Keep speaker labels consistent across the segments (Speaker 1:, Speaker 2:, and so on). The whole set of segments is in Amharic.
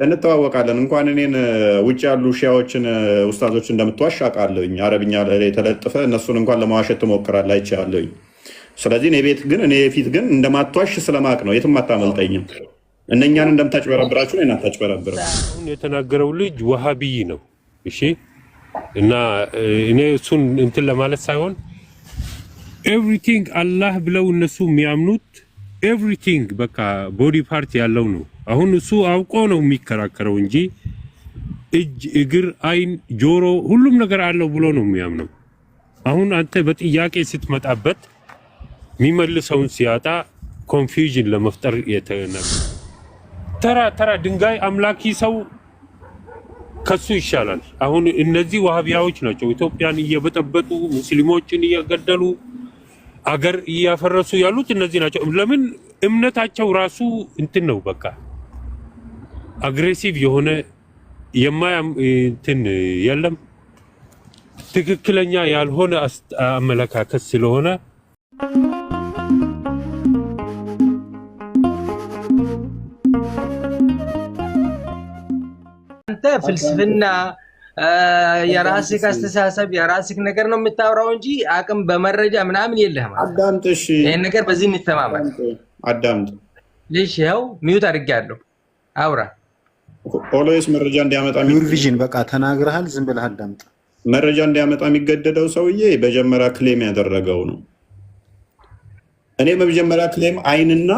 Speaker 1: እንተዋወቃለን። እንኳን እኔን ውጭ ያሉ ሺያዎችን ኡስታዞች እንደምትዋሽ አውቃለሁኝ። አረብኛ ላይ ተለጥፈ እነሱን እንኳን ለማዋሸት ትሞክራለህ አይቻለሁኝ። ስለዚህ እኔ ቤት ግን እኔ ፊት ግን እንደማትዋሽ ስለማቅ ነው። የትም አታመልጠኝም። እነኛን እንደምታጭበረብራችሁ ነው እናታጭበረብረው።
Speaker 2: አሁን የተናገረው ልጅ ወሃቢይ ነው። እሺ እና እኔ እሱን እንትን ለማለት ሳይሆን ኤቭሪቲንግ አላህ ብለው እነሱ የሚያምኑት ኤቭሪቲንግ በቃ ቦዲ ፓርት ያለው ነው። አሁን እሱ አውቆ ነው የሚከራከረው እንጂ እጅ፣ እግር፣ አይን፣ ጆሮ ሁሉም ነገር አለው ብሎ ነው የሚያምነው። አሁን አንተ በጥያቄ ስትመጣበት የሚመልሰውን ሲያጣ ኮንፊውዥን ለመፍጠር ተራ ድንጋይ አምላኪ ሰው ከሱ ይሻላል። አሁን እነዚህ ዋሃቢያዎች ናቸው ኢትዮጵያን እየበጠበጡ ሙስሊሞችን እየገደሉ አገር እያፈረሱ ያሉት እነዚህ ናቸው። ለምን እምነታቸው ራሱ እንትን ነው በቃ አግሬሲቭ የሆነ እንትን የለም ትክክለኛ ያልሆነ አመለካከት ስለሆነ
Speaker 3: አንተ ፍልስፍና የራስህ አስተሳሰብ የራስህ ነገር ነው የምታወራው እንጂ አቅም በመረጃ ምናምን የለህም።
Speaker 1: አዳምጥ እሺ፣
Speaker 3: ይሄን ነገር በዚህ እንተማመን።
Speaker 1: አዳምጥ
Speaker 3: ልጅ ይኸው ሚውት አድርጌያለሁ። አውራ
Speaker 1: ኦሎይስ መረጃ እንዲያመጣ
Speaker 4: ቪዥን በቃ ተናግረሃል። ዝም ብለህ አዳምጥ።
Speaker 1: መረጃ እንዲያመጣ የሚገደደው ሰውዬ በመጀመሪያ ክሌም ያደረገው ነው። እኔ በመጀመሪያ ክሌም አይንና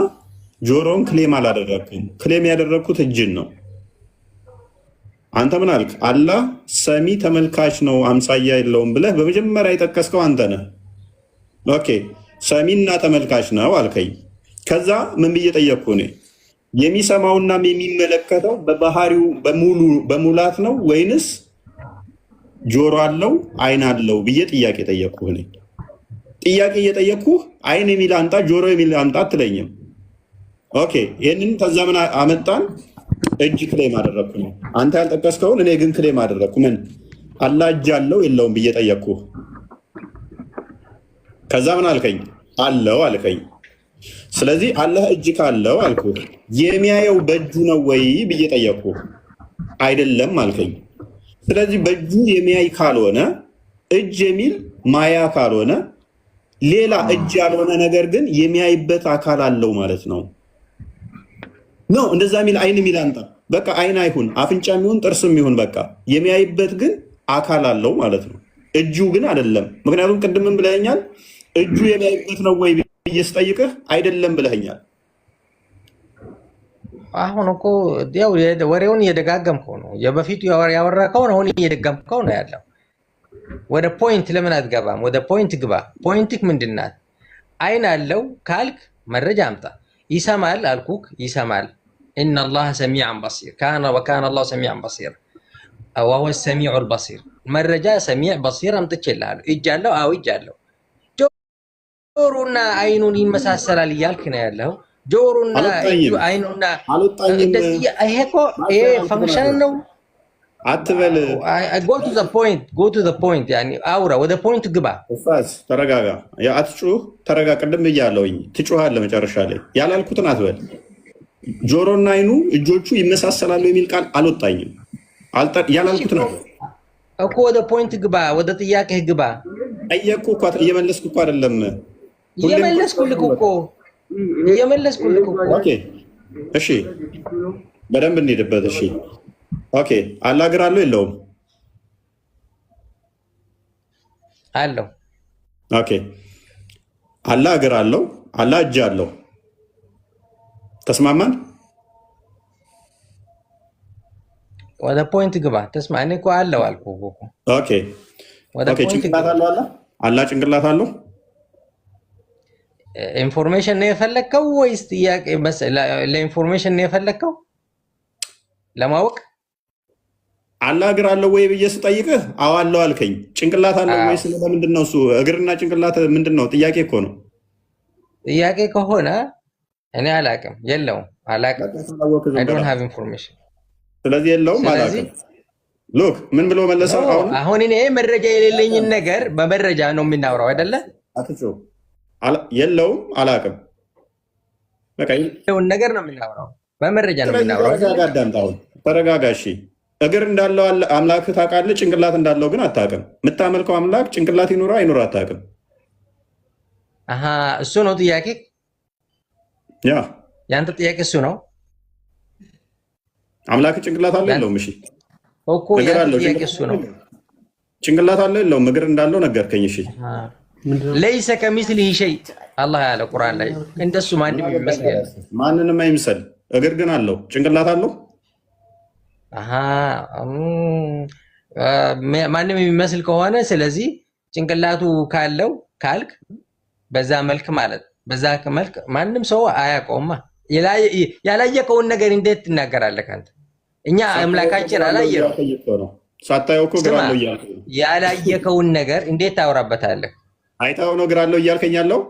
Speaker 1: ጆሮን ክሌም አላደረኩም። ክሌም ያደረኩት እጅን ነው። አንተ ምን አልክ? አላህ ሰሚ ተመልካች ነው አምሳያ የለውም ብለህ በመጀመሪያ የጠቀስከው አንተ ነህ። ኦኬ ሰሚና ተመልካች ነው አልከኝ። ከዛ ምን ብዬ ጠየቅኩ? እኔ የሚሰማውና የሚመለከተው በባህሪው በሙላት ነው ወይንስ ጆሮ አለው አይን አለው ብዬ ጥያቄ ጠየቅኩ። እኔ ጥያቄ እየጠየቅኩ አይን የሚል አምጣ ጆሮ የሚል አምጣ አትለኝም። ኦኬ ይህንን ከዛ ምን አመጣን? እጅ ክሌም አደረግኩ ነው። አንተ ያልጠቀስከውን እኔ ግን ክሌም አደረግኩ። ምን አላህ እጅ አለው የለውም ብዬ ጠየቅኩ። ከዛ ምን አልከኝ? አለው አልከኝ። ስለዚህ አላህ እጅ ካለው አልኩ የሚያየው በእጁ ነው ወይ ብዬ ጠየቅኩ። አይደለም አልከኝ። ስለዚህ በእጁ የሚያይ ካልሆነ እጅ የሚል ማያ ካልሆነ ሌላ እጅ ያልሆነ ነገር ግን የሚያይበት አካል አለው ማለት ነው። ነው እንደዛ የሚል አይን የሚል አንተ በቃ አይን አይሁን አፍንጫ የሚሆን ጥርስ የሚሆን በቃ የሚያይበት ግን አካል አለው ማለት ነው። እጁ ግን አይደለም። ምክንያቱም ቅድምም ብለኸኛል እጁ የሚያይበት ነው ወይ ብዬ ስጠይቅህ አይደለም ብለኸኛል።
Speaker 3: አሁን እኮ ያው ወሬውን እየደጋገምከው ነው። የበፊቱ ያወራከውን አሁን እየደጋገምከው ነው ያለው። ወደ ፖይንት ለምን አትገባም? ወደ ፖይንት ግባ። ፖይንትክ ምንድን ናት? አይን አለው ካልክ መረጃ አምጣ። ይሰማል አልኩክ ይሰማል። إن الله سميع بصير كان وكان الله سميعا بصير وهو السميع البصير مرجع سميع بصير امتشلال اجالو او اجالو جورونا عينون يمساسلال እያልክ ነው ያለው። ጆሮና አይኑና እንደዚህ አይሄኮ ፈንክሽን ነው
Speaker 1: አትበል።
Speaker 3: go to the point يعني አውራ ወደ ፖይንት ግባ።
Speaker 1: ኡስታዝ ተረጋጋ። ያ አትጩህ ተረጋ። ቅድም ብያለሁኝ ትጩሃለህ መጨረሻ ላይ ያላልኩትን አትበል። ጆሮና አይኑ እጆቹ ይመሳሰላሉ የሚል ቃል አልወጣኝም። ያላልኩት ነው
Speaker 3: እኮ። ወደ ፖይንት ግባ፣ ወደ ጥያቄህ ግባ።
Speaker 1: ጠየቅኩ እኮ እየመለስኩ እኮ አይደለም።
Speaker 3: እየመለስኩልህ እኮ።
Speaker 1: ኦኬ እሺ፣ በደንብ እንሄድበት። እሺ ኦኬ። አላህ እግር አለው የለውም?
Speaker 3: አለው።
Speaker 1: ኦኬ አላህ እግር አለው፣ አላህ እጅ አለው። ተስማማን?
Speaker 3: ወደ ፖይንት ግባ። ተስማኝ እኮ አለው አልኩህ እኮ።
Speaker 1: ኦኬ ኦኬ። ጭንቅላት አለው አላህ ጭንቅላት አለው?
Speaker 3: ኢንፎርሜሽን ነው የፈለግከው ወይስ ጥያቄ? ለኢንፎርሜሽን ነው የፈለግከው ለማወቅ?
Speaker 1: አላህ እግር አለው ወይ ብዬ ስጠይቅህ አዎ አለው አልከኝ። ጭንቅላት አለው ወይ ስለምንድን ነው እሱ? እግርና ጭንቅላት ምንድን ነው? ጥያቄ እኮ ነው።
Speaker 3: ጥያቄ ከሆነ እኔ አላቅም፣ የለውም፣ አላቅም። I don't have information።
Speaker 1: ስለዚህ የለውም አላቅም። ሎክ ምን ብሎ መለሰው?
Speaker 3: አሁን እኔ መረጃ የሌለኝን ነገር በመረጃ ነው የምናወራው አይደለ?
Speaker 1: የለውም አላቅም። በቃ
Speaker 3: ነገር ነው የምናወራው። በመረጃ ነው የምናወራው።
Speaker 1: ተረጋጋ፣ አዳምጣው፣ ተረጋጋ። እሺ እግር እንዳለው አምላክ ታውቃለህ፣ ጭንቅላት እንዳለው ግን አታውቅም። የምታመልከው አምላክ ጭንቅላት ይኑረው አይኑረው አታውቅም።
Speaker 3: እሱ ነው ጥያቄ።
Speaker 1: ያ
Speaker 3: ያንተ ጥያቄ እሱ ነው።
Speaker 1: አምላክ ጭንቅላት አለው የለውም? እሺ
Speaker 3: እኮ ያንተ ጥያቄ እሱ ነው።
Speaker 1: ጭንቅላት አለው የለውም? እግር እንዳለው ነገርከኝ። እሺ
Speaker 3: ለይሰ ከሚስሊሂ ሸይ አላህ ያለ ቁርአን ላይ እንደሱ ማንም ይመስል ያለ
Speaker 1: ማንንም አይምሰል። እግር ግን አለው፣ ጭንቅላት አለው።
Speaker 3: ማንም የሚመስል ከሆነ ስለዚህ ጭንቅላቱ ካለው ካልክ በዛ መልክ ማለት በዛ መልክ ማንም ሰው አያውቀውማ። ያላየከውን ነገር እንዴት ትናገራለህ አንተ? እኛ አምላካችን አላየነው።
Speaker 1: ሳታየው እኮ እግር አለው እያልከኝ ነው።
Speaker 3: ያላየከውን ነገር እንዴት ታወራበታለህ?
Speaker 1: አይታው ነው እግር አለው እያልከኝ ያለው።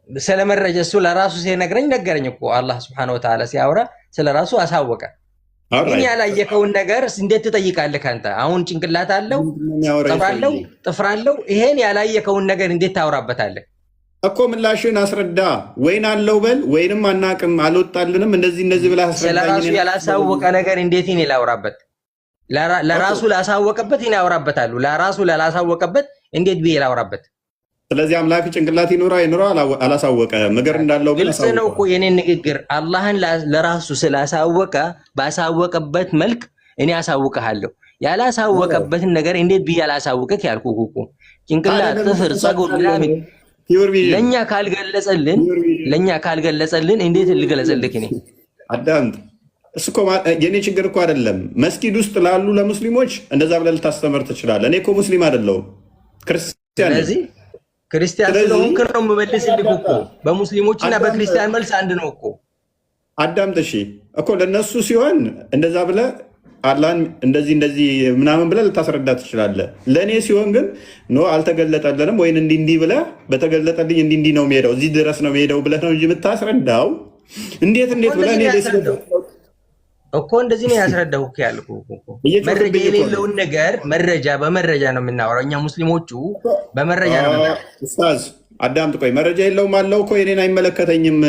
Speaker 3: ስለመረጀ እሱ ለራሱ ሲነግረኝ ነገረኝ እኮ አላህ Subhanahu Wa Ta'ala ሲያወራ ስለራሱ አሳወቀ። ግን ያላየከውን ነገር እንዴት ትጠይቃለህ አንተ? አሁን ጭንቅላት አለው፣ ጥፍር አለው፣ ይሄን ያላየከውን ነገር እንዴት ታወራበታለህ
Speaker 1: እኮ? ምላሽን አስረዳ። ወይን አለው በል ወይንም አናቅም አልወጣልንም እንደዚህ ብለህ አስረዳ።
Speaker 3: ስለራሱ ያላሳወቀ ነገር እንዴት እኔ ላውራበት? ለራሱ ላሳወቀበት እኔ አውራበታለሁ። ለራሱ ላላሳወቀበት እንዴት ብዬ ላውራበት?
Speaker 1: ስለዚህ አምላክ ጭንቅላት ይኑረው አይኑረው አላሳወቀ። እግር እንዳለው ግን
Speaker 3: ግልጽ ነው እኮ የኔ ንግግር። አላህን ለራሱ ስላሳወቀ ባሳወቀበት መልክ እኔ አሳውቅሃለሁ። ያላሳወቀበትን ነገር እንዴት ብዬ አላሳውቅህ ያልኩህ እኮ። ጭንቅላት፣ ጥፍር፣ ጸጉር ምናምን ለእኛ ካልገለጸልን እንዴት ልገለጸልህ እኔ?
Speaker 1: አዳምጥ። እሱ እኮ የኔ ችግር እኮ አይደለም። መስጊድ ውስጥ ላሉ ለሙስሊሞች እንደዛ ብለህ ልታስተምር ትችላለህ። እኔ እኮ ሙስሊም አይደለሁም ክርስቲያን።
Speaker 3: ስለዚህ ክርስቲያን ስለሆንክ ነው የምመልስልህ እኮ። በሙስሊሞችና በክርስቲያን መልስ አንድ ነው እኮ።
Speaker 1: አዳምጥ እሺ። እኮ ለነሱ ሲሆን እንደዛ ብለህ አላህን እንደዚህ ምናምን ብለህ ልታስረዳ ትችላለህ። ለእኔ ሲሆን ግን ኖ አልተገለጠልንም ወይን እንዲህ ብለህ በተገለጠልኝ እንዲህ ነው የሚሄደው እዚህ ድረስ ነው የሚሄደው ብለህ ነው እንጂ የምታስረዳው እንዴት ብለህ እኔ
Speaker 3: እኮ እንደዚህ ነው ያስረዳሁ እኮ ያልኩህ እኮ። መረጃ የሌለውን ነገር በመረጃ ነው የምናወራው እኛ ሙስሊሞቹ በመረጃ ነው የምናወራው።
Speaker 1: ኡስታዝ አዳምጥ፣ ቆይ መረጃ የለውም አለው እኮ የኔን አይመለከተኝም።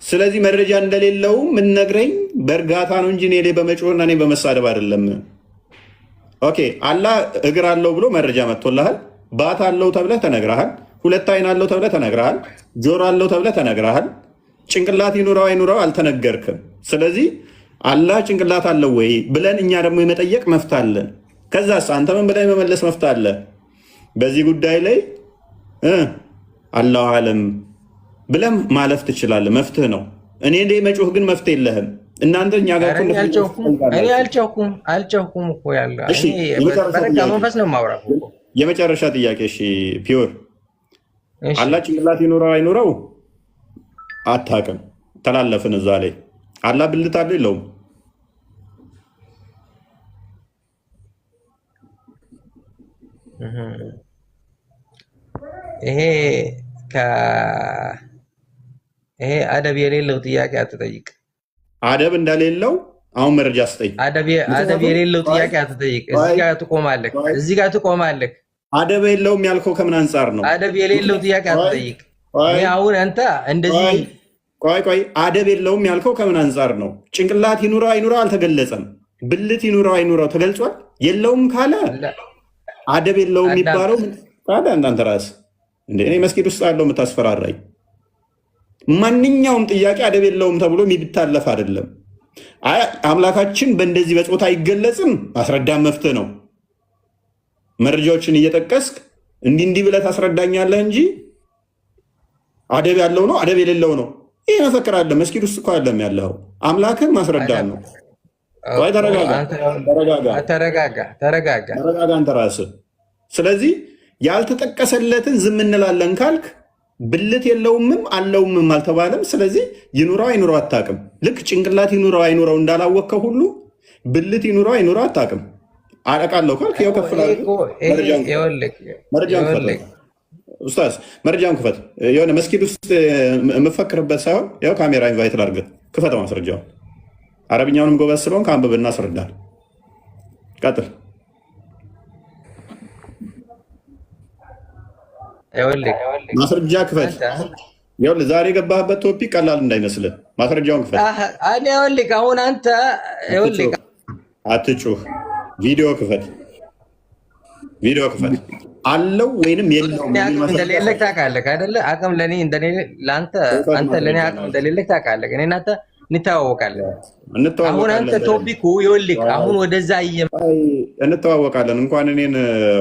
Speaker 1: ስለዚህ መረጃ እንደሌለው ምን ነግረኝ በእርጋታ ነው እንጂ እኔ በመጮህና እኔ በመሳደብ አይደለም። ኦኬ አላህ እግር አለው ብሎ መረጃ መጥቶልሃል። ባት አለው ተብለህ ተነግረሃል። ሁለት አይን አለው ተብለህ ተነግረሃል። ጆሮ አለው ተብለህ ተነግረሃል። ጭንቅላት ይኑረው አይኑረው አልተነገርክም። ስለዚህ አላህ ጭንቅላት አለው ወይ ብለን እኛ ደግሞ የመጠየቅ መፍት አለን። ከዛስ አንተ ምን ብለህ የመመለስ መፍት አለ። በዚህ ጉዳይ ላይ አላሁ አለም ብለም ማለፍ ትችላለህ። መፍትህ ነው። እኔ እንደ መጮህ ግን መፍትህ የለህም። እናንተ እኛ ጋር
Speaker 3: እኔ አልጨውኩም እኮ ያለ መንፈስ ነው የማወራው።
Speaker 1: የመጨረሻ ጥያቄ እሺ፣ ፒዮር አላህ ጭንቅላት ይኑረው አይኑረው አታውቅም። ተላለፍን እዛ ላይ አላህ ብልት አለው የለውም?
Speaker 3: ይሄ አደብ የሌለው ጥያቄ አትጠይቅ።
Speaker 1: አደብ እንደሌለው አሁን መረጃ ስጠኝ።
Speaker 3: አደብ የሌለው ጥያቄ አትጠይቅ። እዚህ ጋር ትቆማለህ።
Speaker 1: አደብ የለውም ያልከው ከምን አንጻር ነው?
Speaker 3: አደብ የሌለው ጥያቄ አትጠይቅ። አሁን አንተ እንደዚህ
Speaker 1: ቆይ አደብ የለውም ያልከው ከምን አንጻር ነው? ጭንቅላት ይኑረው አይኑረው አልተገለጸም። ብልት ይኑረው አይኑረው ተገልጿል። የለውም ካለ አደብ የለውም የሚባለው ታዲያ እናንተ ራስህ እኔ መስጊድ ውስጥ ያለው የምታስፈራራኝ ማንኛውም ጥያቄ አደብ የለውም ተብሎ የሚታለፍ አይደለም። አምላካችን በእንደዚህ በጾታ አይገለጽም ማስረዳት መፍትህ ነው። መረጃዎችን እየጠቀስክ እንዲህ ብለህ ታስረዳኛለህ እንጂ አደብ ያለው ነው አደብ የሌለው ነው ይህ መፈክር አለ። መስጊድ ውስጥ እኮ አይደለም ያለው። አምላክን ማስረዳ ነው።
Speaker 3: ተረጋጋ
Speaker 1: አንተ ራስህ። ስለዚህ ያልተጠቀሰለትን ዝም እንላለን ካልክ ብልት የለውምም አለውምም አልተባለም። ስለዚህ ይኑረው አይኑረው አታውቅም። ልክ ጭንቅላት ይኑረው አይኑረው እንዳላወቅከው ሁሉ ብልት ይኑረው አይኑረው አታውቅም። አውቃለሁ ካልክ ያው ከፍላለሁ። መረጃውን ክፈት ኡስታዝ፣ መረጃውን ክፈት። የሆነ መስጊድ ውስጥ የምፈክርበት ሳይሆን ያው ካሜራ ኢንቫይት ላድርግህ። ክፈተው ማስረጃውን። አረብኛውንም ጎበዝ ስለሆንክ አንብብና አስረዳል። ቀጥል። ማስረጃ ክፈት። ይኸውልህ ዛሬ የገባህበት ቶፒክ ቀላል እንዳይመስልህ ማስረጃውን ክፈት።
Speaker 3: እኔ ይኸውልህ አሁን አንተ ይኸውልህ
Speaker 1: አትጩህ። ቪዲዮ ክፈት፣ ቪዲዮ ክፈት። አለው ወይንም የለውም
Speaker 3: አቅም እንደሌለህ ታውቃለህ አይደለ? አቅም ለእኔ እንደሌለ ለአንተ አንተ ለእኔ አቅም እንደሌለህ ታውቃለህ። እኔ እናንተ እንተዋወቃለን። አሁን አንተ ቶፒኩ ይኸውልህ አሁን ወደዛ
Speaker 1: እንተዋወቃለን። እንኳን እኔን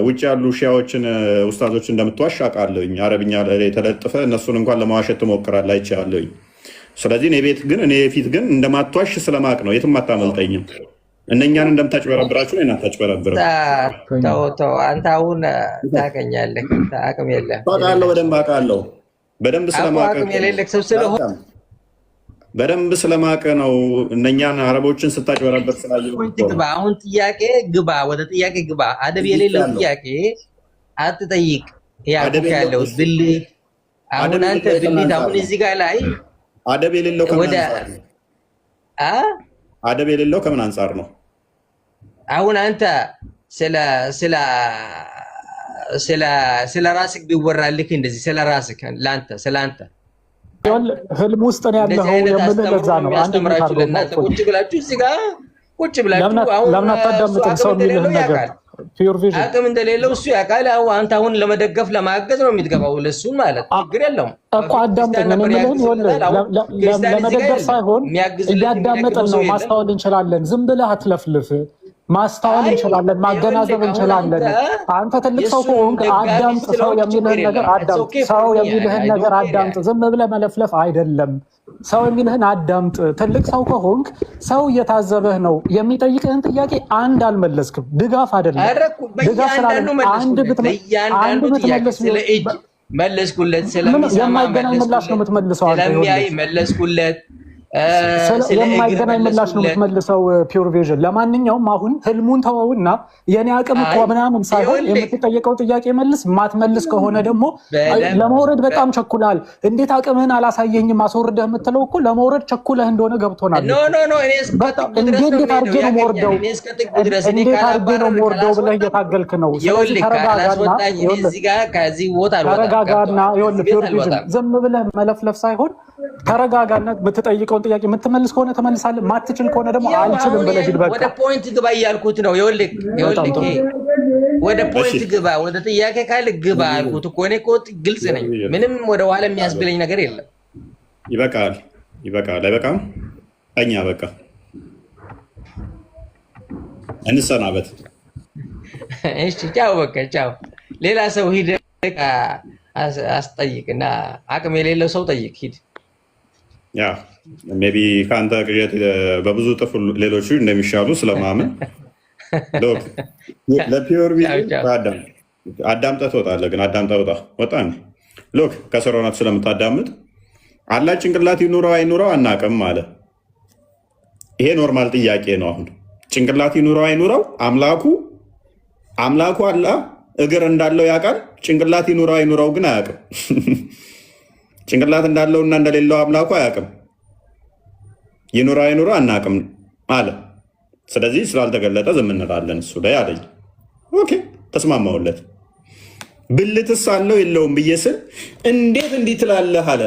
Speaker 1: ውጭ ያሉ ሺያዎችን ኡስታዞች እንደምትዋሽ አውቃለሁኝ። አረብኛ ላይ ተለጥፈ እነሱን እንኳን ለማዋሸት ትሞክራለህ አይቻለሁኝ። ስለዚህ እኔ ቤት ግን እኔ ፊት ግን እንደማትዋሽ ስለማቅ ነው። የትም አታመልጠኝም። እነኛን እንደምታጭበረብራችሁ ነው እናታጭበረብረው።
Speaker 3: ተው አንተ አሁን ታውቀኛለህ። አቅም የለህም።
Speaker 1: አውቃለሁ፣ በደንብ አውቃለሁ። በደንብ ስለማውቅ
Speaker 3: አቅም የሌለህ ሰው ስለሆነ
Speaker 1: በደንብ ስለማውቅ ነው። እነኛን አረቦችን ስታጭበረብር ስላየሁ።
Speaker 3: አሁን ጥያቄ ግባ፣ ወደ ጥያቄ ግባ። አደብ የሌለው ጥያቄ አትጠይቅ። ያቁ ያለው ብልት አሁን አንተ ብልት አሁን እዚህ ጋር ላይ
Speaker 1: አደብ የሌለው ከምን አንጻር ነው? አደብ የሌለው ከምን አንጻር ነው?
Speaker 3: አሁን አንተ ስለ ራስህ ቢወራልህ እንደዚህ ስለ ራስህ ለአንተ ስለ አንተ
Speaker 5: ህልም ውስጥ ነው ያለው የምልህ ለዛ ነው። አንድ
Speaker 3: ምራችሁ ለእናንተ ቁጭ ብላችሁ እዚህ ጋር ቁጭ ብላችሁ አሁን
Speaker 5: ለምን አታዳምጥም? ሰው የሚልህን ነገር ፒውር ቪዥን
Speaker 3: አቅም እንደሌለው እሱ ያውቃል። አንተ አሁን ለመደገፍ ለማገዝ ነው የምትገባው። ለሱን ማለት ችግር የለውም
Speaker 5: እኮ አዳምጠኝ። እኔ የምልህን ለመደገፍ ሳይሆን እያዳመጥን ነው። ማስተዋል እንችላለን። ዝም ብለህ አትለፍልፍ። ማስተዋል እንችላለን፣ ማገናዘብ እንችላለን። አንተ ትልቅ ሰው ከሆንክ አዳምጥ። ሰው የሚልህን ነገር አዳምጥ። ሰው የሚልህን ነገር አዳምጥ። ዝም ብለህ መለፍለፍ አይደለም። ሰው የሚልህን አዳምጥ። ትልቅ ሰው ከሆንክ ሰው እየታዘበህ ነው። የሚጠይቅህን ጥያቄ አንድ አልመለስክም። ድጋፍ አይደለም። ድጋፍ ስላለ አንድ ብትመልስ
Speaker 3: መለስኩለት።
Speaker 5: የማይገናኝ ምላሽ ነው የምትመልሰው።
Speaker 3: መለስኩለት
Speaker 5: የማይገናኝ ምላሽ ነው የምትመልሰው። ፒውር ቪዥን። ለማንኛውም አሁን ህልሙን ተወውና የኔ አቅም እኮ ምናምን ሳይሆን የምትጠየቀው ጥያቄ መልስ። ማትመልስ ከሆነ ደግሞ ለመውረድ በጣም ቸኩላል። እንዴት አቅምህን አላሳየኝም አስወርደህ የምትለው እኮ ለመውረድ ቸኩለህ እንደሆነ ገብቶናል። እንዴት አድርጌ ነው የምወርደው? እንዴት አድርጌ ነው የምወርደው ብለህ እየታገልክ ነው። ስለዚህ ተረጋጋና ፒውር ቪዥን ዝም ብለህ መለፍለፍ ሳይሆን ተረጋጋና የምትጠይቀውን ጥያቄ የምትመልስ ከሆነ ትመልሳለህ። ማትችል ከሆነ ደግሞ አልችልም ብለህ ሂድ። በቃ
Speaker 3: ወደ ፖይንት ግባ እያልኩት ነው። ይኸውልህ ወደ ፖይንት ግባ፣ ወደ ጥያቄ ካለ ግባ አልኩት እኮ። እኔ እኮ ግልጽ ነኝ። ምንም ወደ ኋላ የሚያስብለኝ ነገር የለም።
Speaker 1: ይበቃል፣ ይበቃል። አይበቃም? እኛ በቃ እንሰናበት።
Speaker 3: እሺ፣ ቻው፣ በቃ ቻው። ሌላ ሰው ሂድ አስጠይቅና አቅም የሌለው ሰው ጠይቅ፣ ሂድ።
Speaker 1: ያ ሜይ ቢ ከአንተ ቅዠት በብዙ እጥፍ ሌሎቹ እንደሚሻሉ ስለማምን ለፒውር ቪዥን አዳምጠህ ትወጣለህ። ግን አዳምጠህ ወጣ ሎክ ከሰሮናት ስለምታዳምጥ አላህ ጭንቅላት ይኑረው አይኑረው አናውቅም አለ። ይሄ ኖርማል ጥያቄ ነው። አሁን ጭንቅላት ይኑረው አይኑረው አምላኩ አላህ እግር እንዳለው ያውቃል። ጭንቅላት ይኑረው አይኑረው ግን አያውቅም። ጭንቅላት እንዳለው እና እንደሌለው አምላኩ አያውቅም። ይኑረው አይኑረው አናውቅም አለ። ስለዚህ ስላልተገለጠ ዝም እንላለን እሱ ላይ አለኝ። ኦኬ ተስማማሁለት። ብልትስ አለው የለውም ብዬ ስል እንዴት እንዲህ ትላለህ አለ።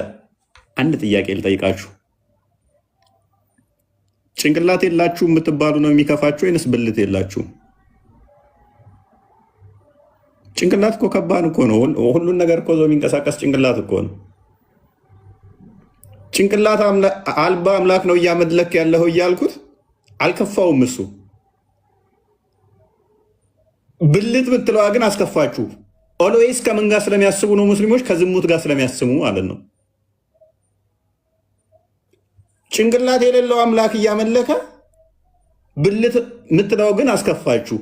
Speaker 1: አንድ ጥያቄ ልጠይቃችሁ። ጭንቅላት የላችሁ የምትባሉ ነው የሚከፋችሁ ወይንስ ብልት የላችሁ? ጭንቅላት እኮ ከባድ እኮ ነው። ሁሉን ነገር እኮ ዞ የሚንቀሳቀስ ጭንቅላት እኮ ነው። ጭንቅላት አልባ አምላክ ነው እያመለክ ያለው እያልኩት አልከፋውም። እሱ ብልት ብትለዋ ግን አስከፋችሁ። ኦልዌይስ ከምን ጋር ስለሚያስቡ ነው? ሙስሊሞች ከዝሙት ጋር ስለሚያስቡ ማለት ነው። ጭንቅላት የሌለው አምላክ እያመለከ ብልት የምትለው ግን አስከፋችሁ።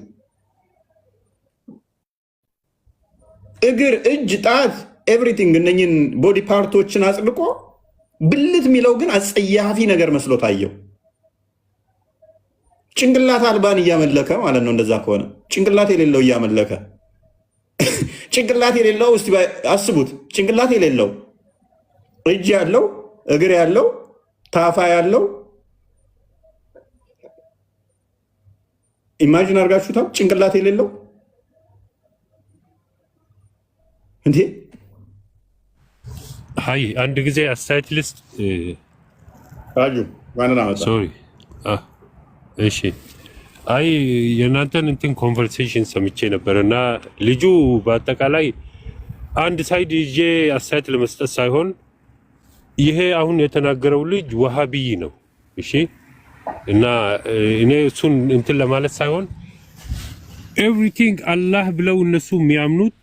Speaker 1: እግር፣ እጅ፣ ጣት ኤቭሪቲንግ እነኝን ቦዲ ፓርቶችን አጽድቆ ብልት የሚለው ግን አጸያፊ ነገር መስሎ ታየው። ጭንቅላት አልባን እያመለከ ማለት ነው። እንደዛ ከሆነ ጭንቅላት የሌለው እያመለከ ጭንቅላት የሌለው እስቲ አስቡት። ጭንቅላት የሌለው እጅ ያለው እግር ያለው ታፋ ያለው ኢማጂን አድርጋችሁታል? ጭንቅላት የሌለው እንዴ!
Speaker 2: ሃይ አንድ ጊዜ አስተያየት ልስጥ።
Speaker 1: ታጁ ማንና መጣ?
Speaker 2: ሶሪ እሺ። አይ የእናንተን እንትን ኮንቨርሴሽን ሰምቼ ነበርና ልጁ በአጠቃላይ አንድ ሳይድ ይዤ አስተያየት ለመስጠት ሳይሆን ይሄ አሁን የተናገረው ልጅ ወሃቢይ ነው። እሺ እና እኔ እሱን እንትን ለማለት ሳይሆን ኤቭሪቲንግ አላህ ብለው እነሱ የሚያምኑት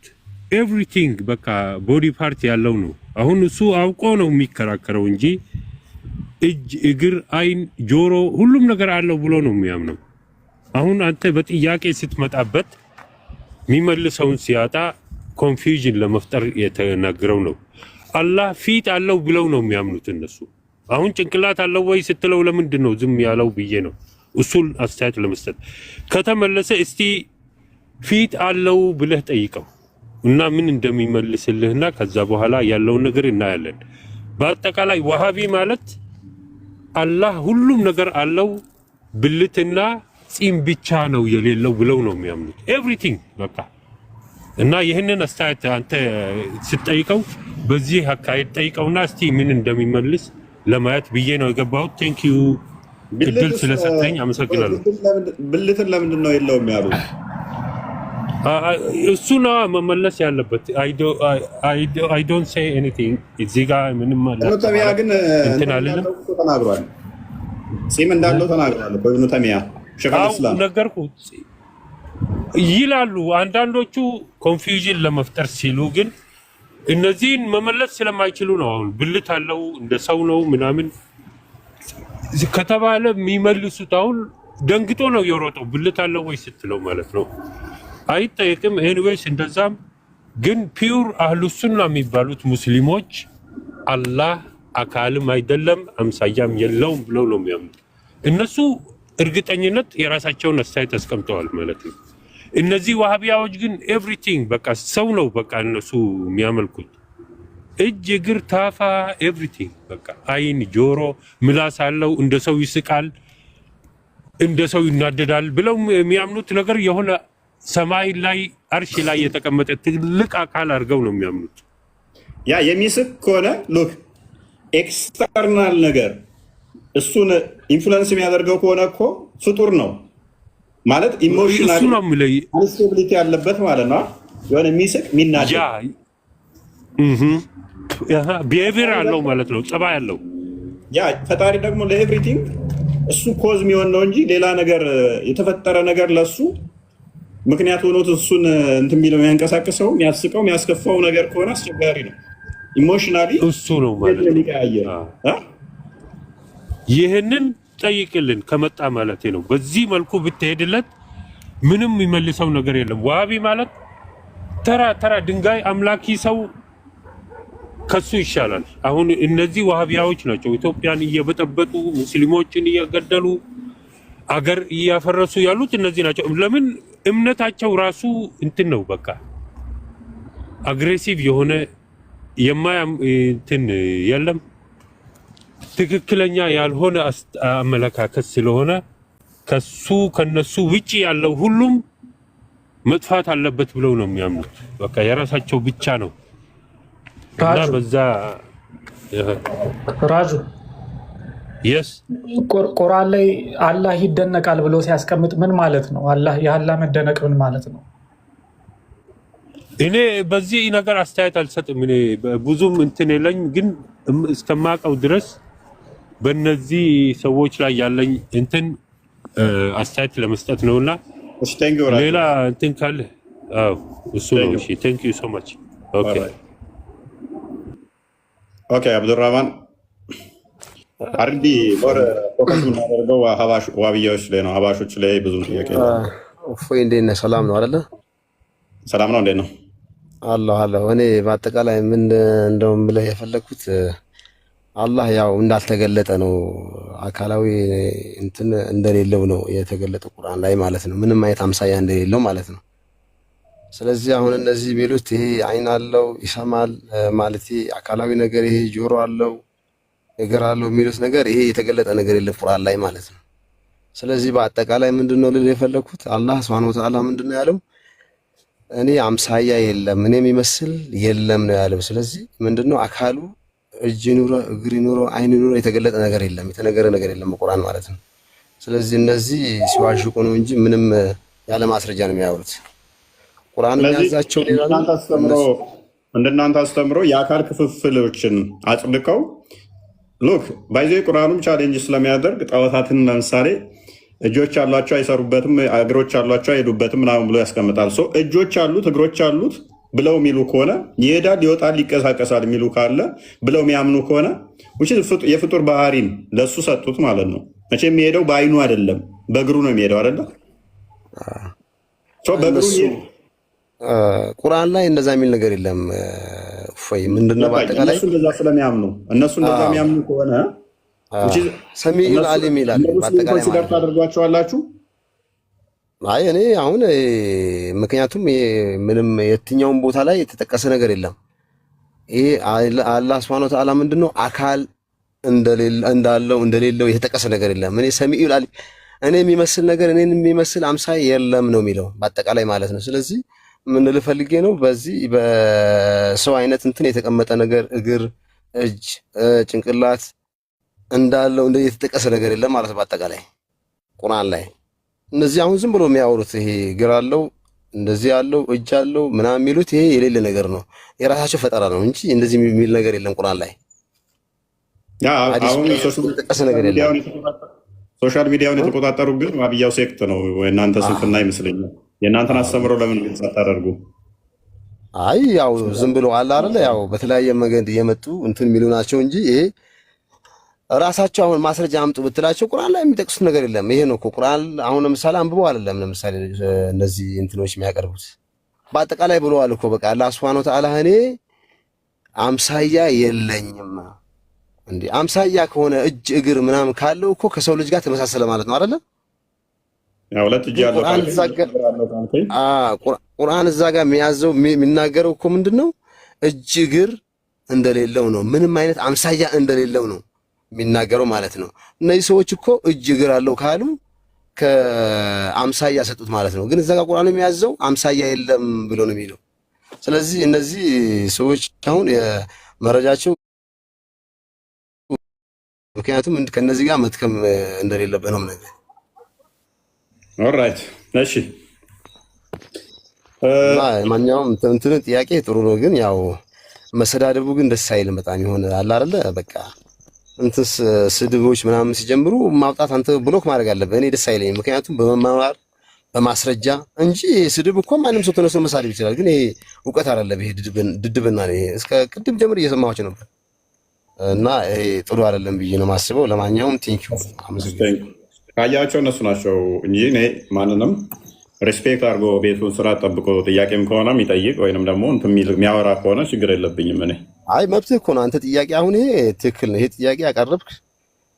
Speaker 2: ኤቭሪቲንግ በቃ ቦዲ ፓርት ያለው ነው። አሁን እሱ አውቆ ነው የሚከራከረው እንጂ እጅ፣ እግር፣ አይን፣ ጆሮ ሁሉም ነገር አለው ብሎ ነው የሚያምነው። አሁን አንተ በጥያቄ ስትመጣበት የሚመልሰውን ሲያጣ ኮንፊውዥን ለመፍጠር የተናገረው ነው። አላህ ፊት አለው ብለው ነው የሚያምኑት እነሱ። አሁን ጭንቅላት አለው ወይ ስትለው ለምንድን ነው ዝም ያለው ብዬ ነው እሱን አስተያየት ለመስጠት። ከተመለሰ እስቲ ፊት አለው ብለህ ጠይቀው እና ምን እንደሚመልስልህና ከዛ በኋላ ያለውን ነገር እናያለን። በአጠቃላይ ወሃቢ ማለት አላህ ሁሉም ነገር አለው ብልትና ጺም ብቻ ነው የሌለው ብለው ነው የሚያምኑት ኤቭሪቲንግ በቃ። እና ይህንን አስተያየት አንተ ስትጠይቀው በዚህ አካሄድ ጠይቀውና እስቲ ምን እንደሚመልስ ለማየት ብዬ ነው የገባሁት። ቴንክ ዩ እድል ስለሰጠኝ አመሰግናለሁ።
Speaker 1: ብልትን ለምንድን ነው የለውም ያሉት?
Speaker 2: እሱ ነው መመለስ ያለበት። አይ ዶንት ሴይ ኤኒቲንግ እዚህ ጋር ምንም ማለት ነው።
Speaker 1: ተሚያ ግን
Speaker 2: እንትን አለለም
Speaker 1: ተናግሯል። ጺም እንዳለው ተናግሯል። ኢብኑ ተሚያ ሸይኹል ኢስላም ነገርኩት
Speaker 2: ይላሉ። አንዳንዶቹ ኮንፊውዥን ለመፍጠር ሲሉ ግን እነዚህን መመለስ ስለማይችሉ ነው። አሁን ብልት አለው እንደ ሰው ነው ምናምን ከተባለ የሚመልሱት አሁን ደንግጦ ነው የሮጠው። ብልት አለው ወይ ስትለው ማለት ነው አይጠየቅም። ኤኒዌይስ እንደዛም ግን ፒውር አህሉ ሱና የሚባሉት ሙስሊሞች አላህ አካልም አይደለም አምሳያም የለውም ብለው ነው የሚያምኑት። እነሱ እርግጠኝነት የራሳቸውን አስተያየት አስቀምጠዋል ማለት ነው። እነዚህ ዋሃቢያዎች ግን ኤቭሪቲንግ በቃ ሰው ነው በቃ እነሱ የሚያመልኩት እጅ፣ እግር፣ ታፋ ኤቭሪቲንግ በቃ አይን፣ ጆሮ፣ ምላስ አለው እንደ ሰው ይስቃል፣ እንደ ሰው ይናደዳል ብለው የሚያምኑት ነገር የሆነ ሰማይ ላይ አርሽ ላይ የተቀመጠ ትልቅ አካል አድርገው ነው የሚያምኑት።
Speaker 1: ያ የሚስቅ ከሆነ ሉክ ኤክስተርናል ነገር እሱን ኢንፍሉዌንስ የሚያደርገው ከሆነ እኮ ፍጡር ነው ማለት ኢሞሽናል አንስቴቢሊቲ ያለበት ማለት ነው። የሆነ የሚስቅ የሚናደድ
Speaker 2: ቢሄቪየር አለው ማለት ነው፣ ጸባይ አለው።
Speaker 1: ያ ፈጣሪ ደግሞ ለኤቭሪቲንግ እሱ ኮዝ የሚሆን ነው እንጂ ሌላ ነገር የተፈጠረ ነገር ለሱ ምክንያት ሆኖት እሱን እንትን የሚለው የሚያንቀሳቅሰው የሚያስቀው የሚያስከፋው ነገር ከሆነ አስቸጋሪ ነው። ኢሞሽናሊ
Speaker 2: እሱ ነው ማለት ነው። ይህንን ጠይቅልን ከመጣ ማለት ነው። በዚህ መልኩ ብትሄድለት ምንም የሚመልሰው ነገር የለም። ዋሃቢ ማለት ተራ ድንጋይ አምላኪ ሰው ከሱ ይሻላል። አሁን እነዚህ ዋሃቢያዎች ናቸው ኢትዮጵያን እየበጠበጡ ሙስሊሞችን እየገደሉ አገር እያፈረሱ ያሉት እነዚህ ናቸው። ለምን እምነታቸው ራሱ እንትን ነው በቃ አግሬሲቭ የሆነ እንትን የለም ትክክለኛ ያልሆነ አመለካከት ስለሆነ ከነሱ ውጪ ያለው ሁሉም መጥፋት አለበት ብለው ነው የሚያምኑት። በቃ የራሳቸው ብቻ ነው እና በዛ
Speaker 5: ራጁ
Speaker 2: የስ
Speaker 5: ቁርአን ላይ አላህ ይደነቃል ብሎ ሲያስቀምጥ ምን ማለት ነው? የአላህ መደነቅ ምን ማለት ነው?
Speaker 2: እኔ በዚህ ነገር አስተያየት አልሰጥም። እኔ ብዙም እንትን የለኝ፣ ግን እስከማውቀው ድረስ በእነዚህ ሰዎች ላይ ያለኝ እንትን አስተያየት ለመስጠት ነውና ሌላ እንትን ካለ እሱ ነው። እሺ ቴንክ ዩ ሶ ማች።
Speaker 1: ኦኬ አብዱራህማን አርዲ ወር ፎከስ የምናደርገው ዋብያዎች ላይ ነው። ሀባሾች ላይ ብዙ ጥያቄ ነው።
Speaker 6: እፎይ እንዴት ነህ? ሰላም ነው አይደለ?
Speaker 1: ሰላም ነው። እንዴት ነው?
Speaker 6: አለሁ። እኔ በአጠቃላይ ምን እንደውም ብለህ የፈለግኩት አላህ ያው እንዳልተገለጠ ነው፣ አካላዊ እንትን እንደሌለው ነው የተገለጠ ቁርአን ላይ ማለት ነው። ምንም አይነት አምሳያ እንደሌለው ማለት ነው። ስለዚህ አሁን እነዚህ ቢሉት ይሄ አይን አለው ይሰማል ማለት አካላዊ ነገር ይሄ ጆሮ አለው እግር አለው የሚሉት ነገር ይሄ የተገለጠ ነገር የለም ቁርአን ላይ ማለት ነው። ስለዚህ በአጠቃላይ ምንድነው ልል የፈለኩት አላህ Subhanahu Wa Ta'ala ምንድነው ያለው? እኔ አምሳያ የለም እኔ የሚመስል የለም ነው ያለው። ስለዚህ ምንድነው አካሉ እጅ ኑሮ እግር ኑሮ አይን ኑሮ የተገለጠ ነገር የለም፣ የተነገረ ነገር የለም ቁርአን ማለት ነው። ስለዚህ እነዚህ ሲዋሽቁ ነው እንጂ ምንም ያለ ማስረጃ ነው የሚያወሩት። ቁርአን የሚያዛቸው ሌላ ነው።
Speaker 1: እንደናንተ አስተምሮ የአካል ክፍፍሎችን አጽድቀው ሉክ ባይዘ ቁርአኑም ቻሌንጅ ስለሚያደርግ ጣዖታትን ለምሳሌ እጆች አሏቸው አይሰሩበትም፣ እግሮች አሏቸው አይሄዱበትም ምናምን ብሎ ያስቀምጣል። እጆች አሉት እግሮች አሉት ብለው የሚሉ ከሆነ ይሄዳል፣ ይወጣል፣ ይቀሳቀሳል የሚሉ ካለ ብለው የሚያምኑ ከሆነ የፍጡር ባህሪን ለሱ ሰጡት ማለት ነው። መቼ የሚሄደው በአይኑ አይደለም በእግሩ ነው የሚሄደው አይደለ?
Speaker 6: ቁርአን ላይ እንደዛ የሚል ነገር የለም። ወይ ምንድነው በአጠቃላይ
Speaker 1: እነሱ እንደዛ ስለሚያምኑ እነሱ እንደዛ የሚያምኑ ከሆነ
Speaker 6: ሰሚዑል ዓሊም ይላል። በአጠቃላይ
Speaker 1: ማለት ታደርጓቸዋላችሁ።
Speaker 6: አይ እኔ አሁን ምክንያቱም ምንም የትኛውን ቦታ ላይ የተጠቀሰ ነገር የለም። ይሄ አላህ Subhanahu Wa Ta'ala ምንድነው አካል እንዳለው እንደሌለው የተጠቀሰ ነገር የለም። እኔ ሰሚዑል ዓሊም እኔ የሚመስል ነገር እኔን የሚመስል አምሳይ የለም ነው የሚለው በአጠቃላይ ማለት ነው። ስለዚህ ምን ልፈልጌ ነው በዚህ በሰው አይነት እንትን የተቀመጠ ነገር እግር፣ እጅ፣ ጭንቅላት እንዳለው እንደ የተጠቀሰ ነገር የለም ማለት ነው በአጠቃላይ ቁርአን ላይ። እነዚህ አሁን ዝም ብሎ የሚያወሩት ይሄ እግር አለው እንደዚህ ያለው እጅ አለው ምናምን የሚሉት ይሄ የሌለ ነገር ነው፣ የራሳቸው ፈጠራ ነው እንጂ እንደዚህ የሚል ነገር የለም ቁርአን ላይ።
Speaker 1: አሁን
Speaker 6: የተጠቀሰ ነገር የለም።
Speaker 1: ሶሻል ሚዲያውን የተቆጣጠሩ ግን ዋብያው ሴክት ነው። የእናንተ ስንፍና ይመስለኛል። የእናንተን አስተምሮ ለምን ግልጽ አታደርጉ?
Speaker 6: አይ ያው ዝም ብሎ አለ አይደለ፣ ያው በተለያየ መንገድ እየመጡ እንትን የሚሉ ናቸው እንጂ ይሄ ራሳቸው አሁን ማስረጃ አምጡ ብትላቸው ቁርአን ላይ የሚጠቅሱት ነገር የለም። ይሄ ነው እኮ ቁርአን አሁን ለምሳሌ አንብበው አይደለም ለምሳሌ እነዚህ እንትኖች የሚያቀርቡት በአጠቃላይ ብለዋል እኮ በቃ አላህ Subhanahu Wa Ta'ala እኔ አምሳያ የለኝም። እንዴ አምሳያ ከሆነ እጅ እግር ምናምን ካለው እኮ ከሰው ልጅ ጋር ተመሳሰለ ማለት ነው አይደለ?
Speaker 1: ያው ሁለት እጅ ያለው
Speaker 6: ቁርአን እዛ ጋር የሚያዘው የሚናገረው እኮ ምንድነው እጅ እግር እንደሌለው ነው። ምንም አይነት አምሳያ እንደሌለው ነው የሚናገረው ማለት ነው። እነዚህ ሰዎች እኮ እጅ እግር አለው ካሉ ከአምሳያ ሰጡት ማለት ነው። ግን እዛ ጋር ቁርአን የሚያዘው አምሳያ የለም ብሎ ነው የሚለው። ስለዚህ እነዚህ ሰዎች አሁን የመረጃቸው ምክንያቱም ከነዚህ ጋር መትከም እንደሌለበት ነው ነገር።
Speaker 1: ኦልራይት እሺ።
Speaker 6: ማንኛውም እንትን ጥያቄ ጥሩ ነው፣ ግን ያው መሰዳደቡ ግን ደስ አይልም በጣም ይሆን አለ አይደለ? በቃ እንትስ ስድቦች ምናምን ሲጀምሩ ማውጣት አንተ ብሎክ ማድረግ አለብህ። እኔ ደስ አይለኝም፣ ምክንያቱም በመማር በማስረጃ እንጂ ስድብ እኮ ማንም ሰው ተነስቶ መሳደብ ይችላል። ግን ይሄ እውቀት አይደለም፣ ይሄ ድድብና ነው። ይሄ እስከ ቅድም ጀምር እየሰማኋቸው ነበር እና ይሄ ጥሩ አይደለም ብዬ ነው የማስበው። ለማንኛውም ቴንኪው አመሰግናለሁ።
Speaker 1: ካያቸው እነሱ ናቸው እንጂ እኔ ማንንም ሬስፔክት አድርጎ ቤቱን ስራ ጠብቆ ጥያቄም ከሆነ የሚጠይቅ ወይንም ደግሞ የሚያወራ ከሆነ ችግር የለብኝም። እኔ
Speaker 6: አይ መብትህ እኮ ነው አንተ ጥያቄ አሁን ይሄ ትክክል ነው። ይሄ ጥያቄ ያቀረብክ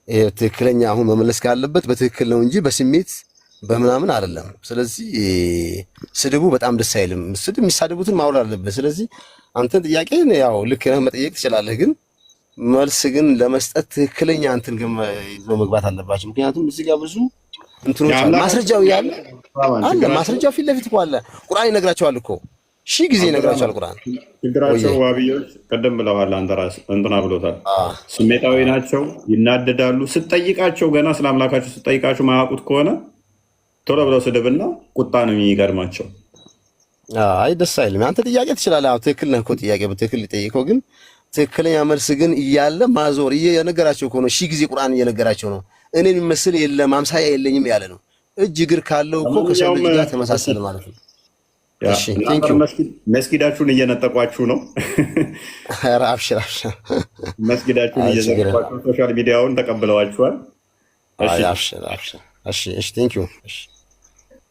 Speaker 6: ይሄ ትክክለኛ አሁን መመለስ ካለበት በትክክል ነው እንጂ በስሜት በምናምን አይደለም። ስለዚህ ስድቡ በጣም ደስ አይልም። ስድብ የሚሳደቡትን ማውራት አለበት። ስለዚህ አንተን ጥያቄ ያው ልክ ነህ መጠየቅ ትችላለህ፣ ግን መልስ ግን ለመስጠት ትክክለኛ እንትን ይዞ መግባት አለባቸው። ምክንያቱም እዚህ ጋር ብዙ እንትኖች ማስረጃው ያለ አለ፣ ማስረጃው ፊት ለፊት እኮ አለ። ቁርአን ይነግራቸዋል እኮ ሺህ ጊዜ ይነግራቸዋል ቁርአን።
Speaker 1: ችግራቸው ዋብዮች ቀደም ብለዋል፣ አንተ ራስህ እንትና ብሎታል። ስሜታዊ ናቸው፣ ይናደዳሉ። ስትጠይቃቸው ገና ስለ አምላካቸው ስትጠይቃቸው ማያውቁት ከሆነ ቶሎ ብለው ስድብና ቁጣ ነው የሚገርማቸው።
Speaker 6: አይ ደስ አይልም። አንተ ጥያቄ ትችላለህ። አዎ ትክክል ነህ እኮ ጥያቄ በትክክል ሊጠይቀው፣ ግን ትክክለኛ መልስ ግን እያለ ማዞር እየነገራቸው እኮ ነው። ሺህ ጊዜ ቁርአን እየነገራቸው ነው። እኔን የሚመስል የለም አምሳያ የለኝም ያለ ነው። እጅ እግር ካለው እኮ ከሰው ልጅ ጋር ተመሳሰለ ማለት ነው። እሺ ቴንኪው።
Speaker 1: መስጊዳችሁን እየነጠቋችሁ ነው።
Speaker 6: ኧረ አብሽር አብሽር፣
Speaker 1: መስጊዳችሁን እየነጠቋችሁ ሶሻል ሚዲያውን ተቀብለዋችኋል።
Speaker 6: እሺ አብሽር አብሽር። እሺ እሺ ቴንኪው። እሺ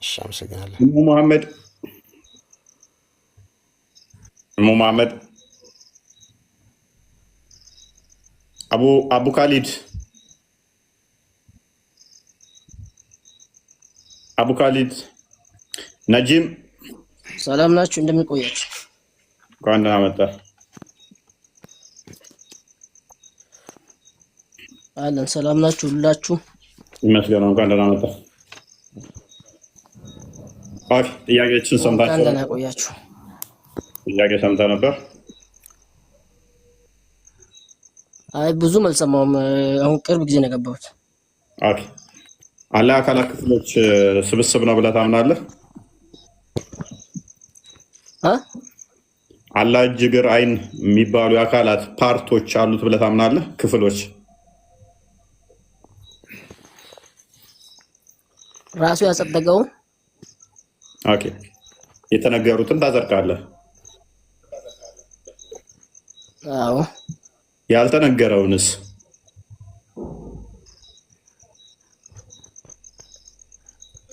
Speaker 6: እሺ አመሰግናለሁ።
Speaker 1: እሙ መሐመድ አቡ ካሊድ አቡ ካሊድ ነጂም
Speaker 7: ሰላም ናችሁ? እንደምንቆያችሁ
Speaker 1: እንኳን ደህና መጣህ።
Speaker 7: አለን። ሰላም ናችሁ ሁላችሁ?
Speaker 1: ይመስገን። እንኳን ደህና መጣህ። ኦኬ ጥያቄዎችን ሰምታችሁ
Speaker 7: እንደና ቆያችሁ።
Speaker 1: ጥያቄ ሰምተህ ነበር?
Speaker 7: አይ ብዙም አልሰማሁም። አሁን ቅርብ ጊዜ ነው የገባሁት።
Speaker 1: ኦኬ አላህ የአካላት ክፍሎች ስብስብ ነው ብለህ ታምናለህ? አላህ እጅ፣ እግር፣ አይን የሚባሉ የአካላት ፓርቶች አሉት ብለህ ታምናለህ? ክፍሎች
Speaker 7: ራሱ ያጸደቀውን
Speaker 1: ኦኬ የተነገሩትን ታጸድቃለህ?
Speaker 7: አዎ።
Speaker 1: ያልተነገረውንስ?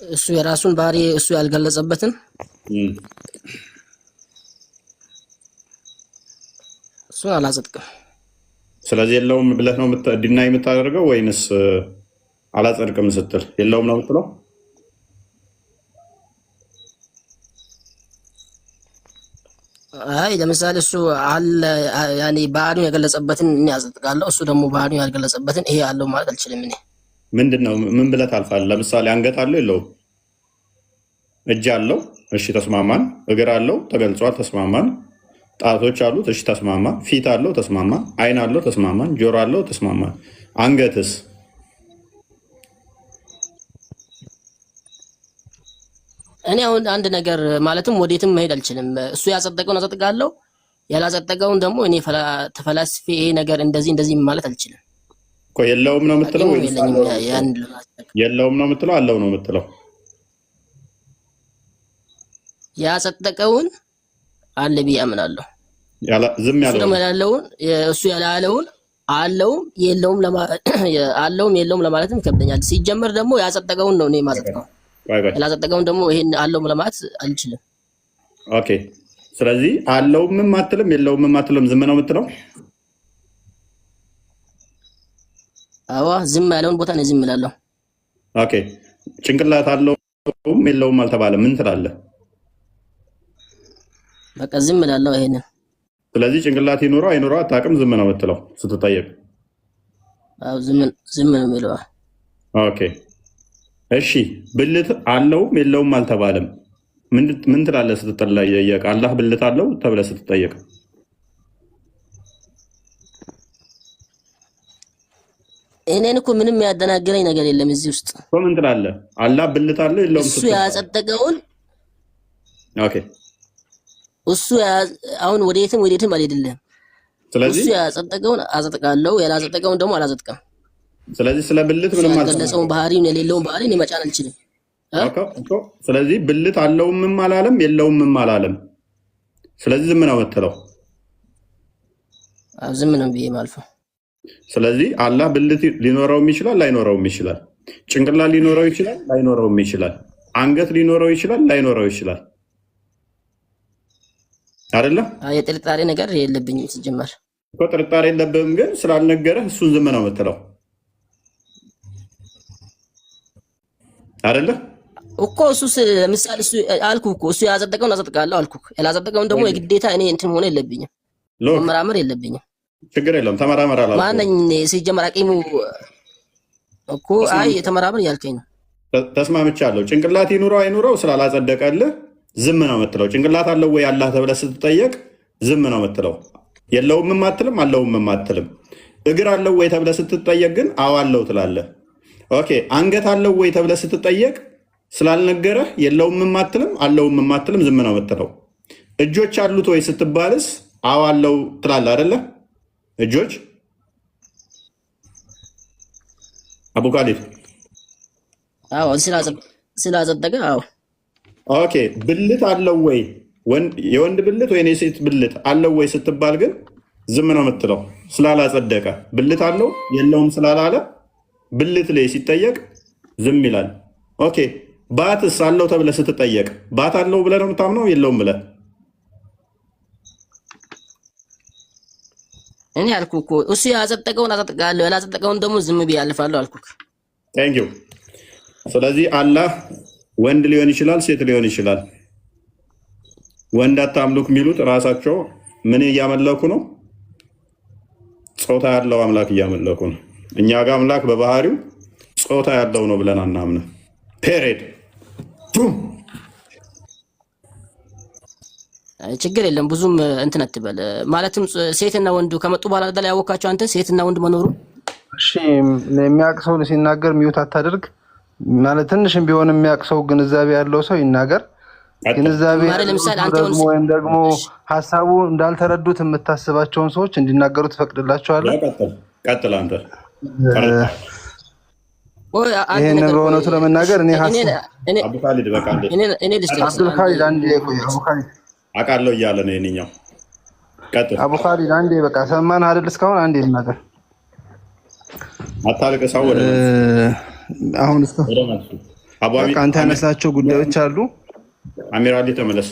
Speaker 7: እሱ የራሱን ባህሪ እሱ ያልገለጸበትን እሱን አላጸድቅም።
Speaker 1: ስለዚህ የለውም ብለህ ነው ዲና የምታደርገው ወይንስ አላጸድቅም ስትል የለውም ነው የምትለው?
Speaker 7: አይ ለምሳሌ እሱ አለ ያኔ ባህሪውን የገለጸበትን እኔ አጸድቃለሁ። እሱ ደግሞ ባህሪውን ያልገለጸበትን ይሄ አለው ማለት አልችልም። እኔ
Speaker 1: ምንድነው ምን ብለህ ታልፋለህ? ለምሳሌ አንገት አለው የለውም? እጅ አለው፣ እሺ ተስማማን። እግር አለው ተገልጿል፣ ተስማማን። ጣቶች አሉት፣ እሺ ተስማማን። ፊት አለው፣ ተስማማን። አይን አለው፣ ተስማማን። ጆሮ አለው፣ ተስማማን። አንገትስ?
Speaker 7: እኔ አሁን አንድ ነገር ማለትም ወዴትም መሄድ አልችልም። እሱ ያጸደቀውን አጸድቃለሁ፣ ያላጸደቀውን ደግሞ እኔ ተፈላስፌ ይሄ ነገር እንደዚህ እንደዚህ ማለት አልችልም
Speaker 1: እኮ። የለውም ነው የምትለው ወይስ የለውም ነው የምትለው? አለው ነው የምትለው?
Speaker 7: ያጸደቀውን አለ ብዬ አምናለሁ።
Speaker 1: ዝም
Speaker 7: ያለውን እሱ ያላለውን አለውም የለውም ለማለትም ይከብደኛል። ሲጀመር ደግሞ ያጸደቀውን ነው እኔ የማጸድቀው። ያላጸደቀውን ደግሞ ይሄን አለው ለማለት አልችልም።
Speaker 1: ኦኬ ስለዚህ አለውም አትልም የለውም አትልም፣ ዝም ነው የምትለው?
Speaker 7: አዋ ዝም ያለውን ቦታ ነው ዝም እላለሁ።
Speaker 1: ኦኬ ጭንቅላት አለውም የለውም አልተባለም፣ ምን ትላለህ?
Speaker 7: በቃ ዝም እላለሁ ይሄንን። ስለዚህ
Speaker 1: ጭንቅላት ይኖረው አይኖረው አታውቅም፣ ዝም ነው የምትለው ስትጠየቅ?
Speaker 7: አዎ ዝም ነው የሚለው።
Speaker 1: ኦኬ እሺ ብልት አለውም የለውም አልተባለም፣ ምን ትላለህ ስትጠየቅ? አላህ ብልት አለው ተብለህ ስትጠየቅ?
Speaker 7: እኔን እኮ ምንም ያደናገረኝ ነገር የለም እዚህ ውስጥ።
Speaker 1: ምን ትላለህ? አላህ ብልት አለው የለውም
Speaker 7: እሱ ያጸደቀውን
Speaker 1: ኦኬ
Speaker 7: እሱ አሁን ወዴትም አልሄድልህም።
Speaker 1: ስለዚህ
Speaker 7: እሱ ያጸደቀውን አጸድቃለሁ፣ ያላጸደቀውን ደግሞ አላጸድቅም።
Speaker 1: ስለዚህ ስለ ብልት ምንም
Speaker 7: ያልገለጸውን ባህሪውን የሌለውን ባህሪ እኔ መጫን አልችልም።
Speaker 1: ስለዚህ ብልት አለውም አላለም የለውም አላለም። ስለዚህ ዝም ነው የምትለው?
Speaker 7: ዝም ነው ብዬ ማልፈው።
Speaker 1: ስለዚህ አላህ ብልት ሊኖረውም ይችላል ላይኖረውም ይችላል። ጭንቅላት ሊኖረው ይችላል ላይኖረውም ይችላል። አንገት ሊኖረው ይችላል ላይኖረው ይችላል። አይደለ?
Speaker 7: የጥርጣሬ ነገር የለብኝም ሲጀመር
Speaker 1: እኮ። ጥርጣሬ የለብህም፣ ግን ስላልነገረህ እሱን ዝም ነው የምትለው አይደለ
Speaker 7: እኮ። እሱ ለምሳሌ እሱ አልኩህ እኮ እሱ ያጸደቀውን አጸድቃለሁ አልኩህ። ያላጸደቀውን ደግሞ የግዴታ እኔ እንትን ሆነ የለብኝም፣ መመራመር የለብኝም።
Speaker 1: ችግር የለም ተመራመር አላልኩም።
Speaker 7: ማነኝ ሲጀመር አቂሙ እኮ። አይ የተመራመር እያልከኝ ነው።
Speaker 1: ተስማምቻለሁ። ጭንቅላት ይኑረው አይኑረው ስላላጸደቀልህ ዝም ነው የምትለው። ጭንቅላት አለው ወይ አላህ ተብለህ ስትጠየቅ ዝም ነው የምትለው። የለውም አትልም፣ አለውም አትልም። እግር አለው ወይ ተብለህ ስትጠየቅ ግን አዎ አለው ትላለህ። ኦኬ አንገት አለው ወይ ተብለህ ስትጠየቅ ስላልነገረህ የለውም አትልም፣ አለውም አትልም፣ ዝም ነው የምትለው። እጆች አሉት ወይ ስትባልስ አዎ አለው ትላለህ አይደለ? እጆች አቡ ካሊድ
Speaker 7: አዎ ስላጸደቀ አዎ።
Speaker 1: ኦኬ ብልት አለው ወይ የወንድ ብልት ወይ የሴት ብልት አለው ወይ ስትባል ግን ዝም ነው የምትለው ስላላጸደቀ። ብልት አለው የለውም ስላላለ ብልት ላይ ሲጠየቅ ዝም ይላል። ኦኬ ባትስ አለው ተብለህ ስትጠየቅ ባት አለው ብለህ ነው የምታምነው የለውም ብለህ?
Speaker 7: እኔ አልኩህ እኮ እሱ ያጸደቀውን አጸድቃለሁ፣ ያላጸደቀውን ደግሞ ዝም ብዬ አልፋለሁ አልኩህ።
Speaker 1: ቴንክ ዩ። ስለዚህ አላህ ወንድ ሊሆን ይችላል፣ ሴት ሊሆን ይችላል። ወንድ አታምልኩ የሚሉት ራሳቸው ምን እያመለኩ ነው? ጾታ ያለው አምላክ እያመለኩ ነው። እኛ ጋር አምላክ በባህሪው ጾታ ያለው ነው ብለን አናምንም። ፔሬድ
Speaker 7: ችግር የለም ብዙም እንትን አትበል። ማለትም ሴትና ወንዱ ከመጡ በኋላ አይደል ያወቃቸው አንተ ሴትና ወንድ መኖሩ።
Speaker 8: እሺ የሚያውቅ ሰው ሲናገር ሚውት አታድርግ ማለት ትንሽም ቢሆን የሚያውቅ ሰው ግንዛቤ ያለው ሰው ይናገር። ግንዛቤ ደግሞ ወይም ደግሞ ሐሳቡ እንዳልተረዱት የምታስባቸውን ሰዎች እንዲናገሩ ትፈቅድላቸዋለህ።
Speaker 1: ቀጥል አንተ።
Speaker 8: ይሄን በእውነቱ ለመናገር እኔ
Speaker 1: አቡ ካሊድ በቃ
Speaker 8: አብዱል ካሊድ አንዴ ቆይ። አቡ ካሊድ
Speaker 1: አውቃለሁ እያለ ነው የእኛው። ቀጥል
Speaker 8: አቡ ካሊድ አንዴ በቃ ሰማን አይደል? እስካሁን አንዴ ልናገር
Speaker 1: አታልቅሳው። ወደ
Speaker 8: አሁን በቃ አንተ ያነሳቸው ጉዳዮች አሉ።
Speaker 1: አሚር አሊ ተመለስ።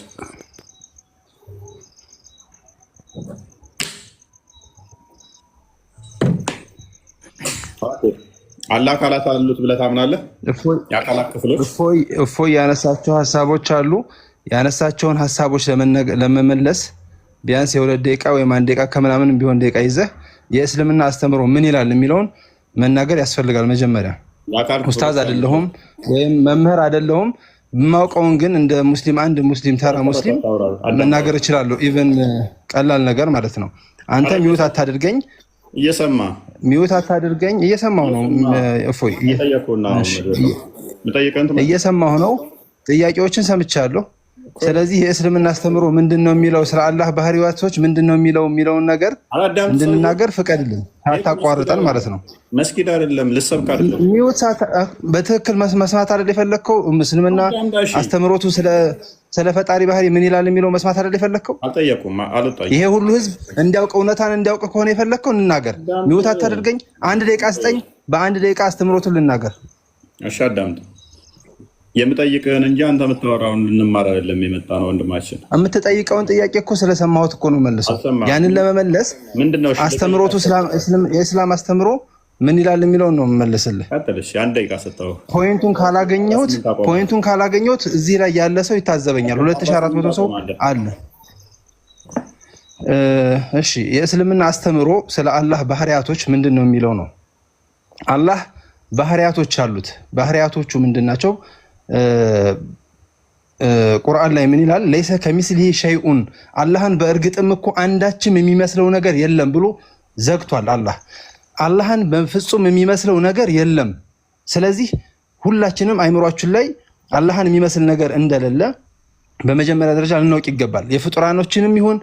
Speaker 1: አላህ አካላት አሉት ብለህ ታምናለህ? የአካላት ክፍሎች
Speaker 8: እፎይ ያነሳቸው ሀሳቦች አሉ። ያነሳቸውን ሀሳቦች ለመመለስ ቢያንስ የሁለት ደቂቃ ወይም አንድ ደቂቃ ከምናምን ቢሆን ደቂቃ ይዘህ የእስልምና አስተምሮ ምን ይላል የሚለውን መናገር ያስፈልጋል። መጀመሪያ ኡስታዝ አይደለሁም ወይም መምህር አይደለሁም። የማውቀውን ግን እንደ ሙስሊም አንድ ሙስሊም ተራ ሙስሊም መናገር እችላለሁ። ኢቨን ቀላል ነገር ማለት ነው። አንተ ሚውት አታድርገኝ።
Speaker 1: እየሰማ
Speaker 8: ሚውት አታድርገኝ። እየሰማሁ ነው። እፎይ እየሰማሁ ነው። ጥያቄዎችን ሰምቻለሁ። ስለዚህ የእስልምና አስተምሮ ምንድነው የሚለው ስለ አላህ ባህሪያቶች ምንድነው የሚለውን ነገር እንድንናገር ፍቀድልን፣ አታቋርጠን ማለት ነው።
Speaker 1: መስጊድ አይደለም ልሰብክ አይደለም።
Speaker 8: ሚውት በትክክል መስማት አይደል የፈለከው? እስልምና አስተምሮቱ ስለ ፈጣሪ ባህሪ ምን ይላል የሚለው መስማት አይደል የፈለከው?
Speaker 1: አልጠየቁም።
Speaker 8: ይሄ ሁሉ ህዝብ እንዲያውቅ እውነታን እንዲያውቅ ከሆነ የፈለከው እንናገር። ሚውት አታደርገኝ። አንድ ደቂቃ ስጠኝ። በአንድ ደቂቃ አስተምሮቱን ልናገር።
Speaker 1: እሺ አዳምጥ። የምጠይቅህን እንጂ አንተ የምታወራውን ልንማር አይደለም የመጣ ነው ወንድማችን።
Speaker 8: የምትጠይቀውን ጥያቄ እኮ ስለሰማሁት እኮ ነው መልሰው። ያንን ለመመለስ አስተምሮቱ የእስላም አስተምሮ ምን ይላል የሚለውን ነው የምመልስልህ።
Speaker 1: አንድ ደቂቃ ሰጠው።
Speaker 8: ፖይንቱን ካላገኘሁት እዚህ ላይ ያለ ሰው ይታዘበኛል። 2400 ሰው አለ። እሺ የእስልምና አስተምሮ ስለ አላህ ባህሪያቶች ምንድን ነው የሚለው ነው። አላህ ባህሪያቶች አሉት። ባህሪያቶቹ ምንድን ናቸው? ቁርአን ላይ ምን ይላል? ለይሰ ከሚስሊሂ ሸይኡን አላህን በእርግጥም እኮ አንዳችም የሚመስለው ነገር የለም ብሎ ዘግቷል። አላህን በፍጹም የሚመስለው ነገር የለም። ስለዚህ ሁላችንም አይምሯችን ላይ አላህን የሚመስል ነገር እንደሌለ በመጀመሪያ ደረጃ ልናውቅ ይገባል። የፍጡራኖችንም ይሁን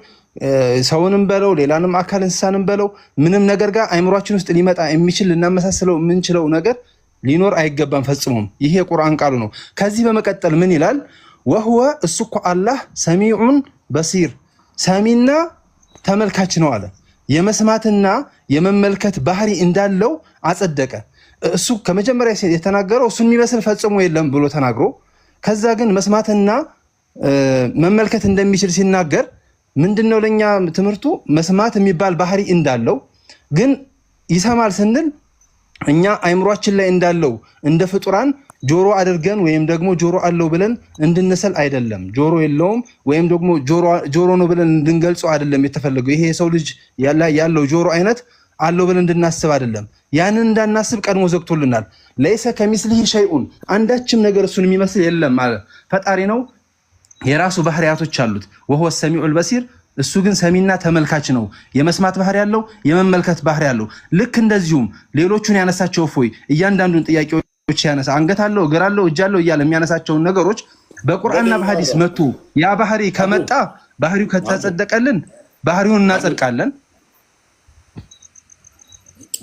Speaker 8: ሰውንም በለው ሌላንም አካል እንስሳንም በለው ምንም ነገር ጋር አይምሯችን ውስጥ ሊመጣ የሚችል ልናመሳስለው የምንችለው ነገር ሊኖር አይገባም ፈጽሞም። ይሄ የቁርአን ቃሉ ነው። ከዚህ በመቀጠል ምን ይላል? ወህወ እሱ እኮ አላህ ሰሚዑን በሲር ሰሚና ተመልካች ነው አለ። የመስማትና የመመልከት ባህሪ እንዳለው አጸደቀ። እሱ ከመጀመሪያ የተናገረው እሱን የሚመስል ፈጽሞ የለም ብሎ ተናግሮ ከዛ ግን መስማትና መመልከት እንደሚችል ሲናገር ምንድነው ለኛ ትምህርቱ? መስማት የሚባል ባህሪ እንዳለው ግን ይሰማል ስንል እኛ አይምሯችን ላይ እንዳለው እንደ ፍጡራን ጆሮ አድርገን ወይም ደግሞ ጆሮ አለው ብለን እንድንሰል አይደለም። ጆሮ የለውም ወይም ደግሞ ጆሮ ነው ብለን እንድንገልጸው አይደለም የተፈለገው። ይሄ የሰው ልጅ ያለው ጆሮ አይነት አለው ብለን እንድናስብ አይደለም። ያንን እንዳናስብ ቀድሞ ዘግቶልናል። ለይሰ ከሚስሊሂ ሸይኡን አንዳችም ነገር እሱን የሚመስል የለም ማለት ፈጣሪ ነው። የራሱ ባህሪያቶች አሉት። ወሁወ ሰሚዑል በሲር እሱ ግን ሰሚና ተመልካች ነው። የመስማት ባህሪ ያለው የመመልከት ባህሪ ያለው። ልክ እንደዚሁም ሌሎቹን ያነሳቸው እፎይ እያንዳንዱን ጥያቄዎች ያነሳ አንገት አለው እግር አለው እጅ አለው እያለ የሚያነሳቸውን ነገሮች በቁርአንና በሐዲስ መጡ። ያ ባህሪ ከመጣ ባህሪው ከተጸደቀልን ባህሪውን እናጸድቃለን።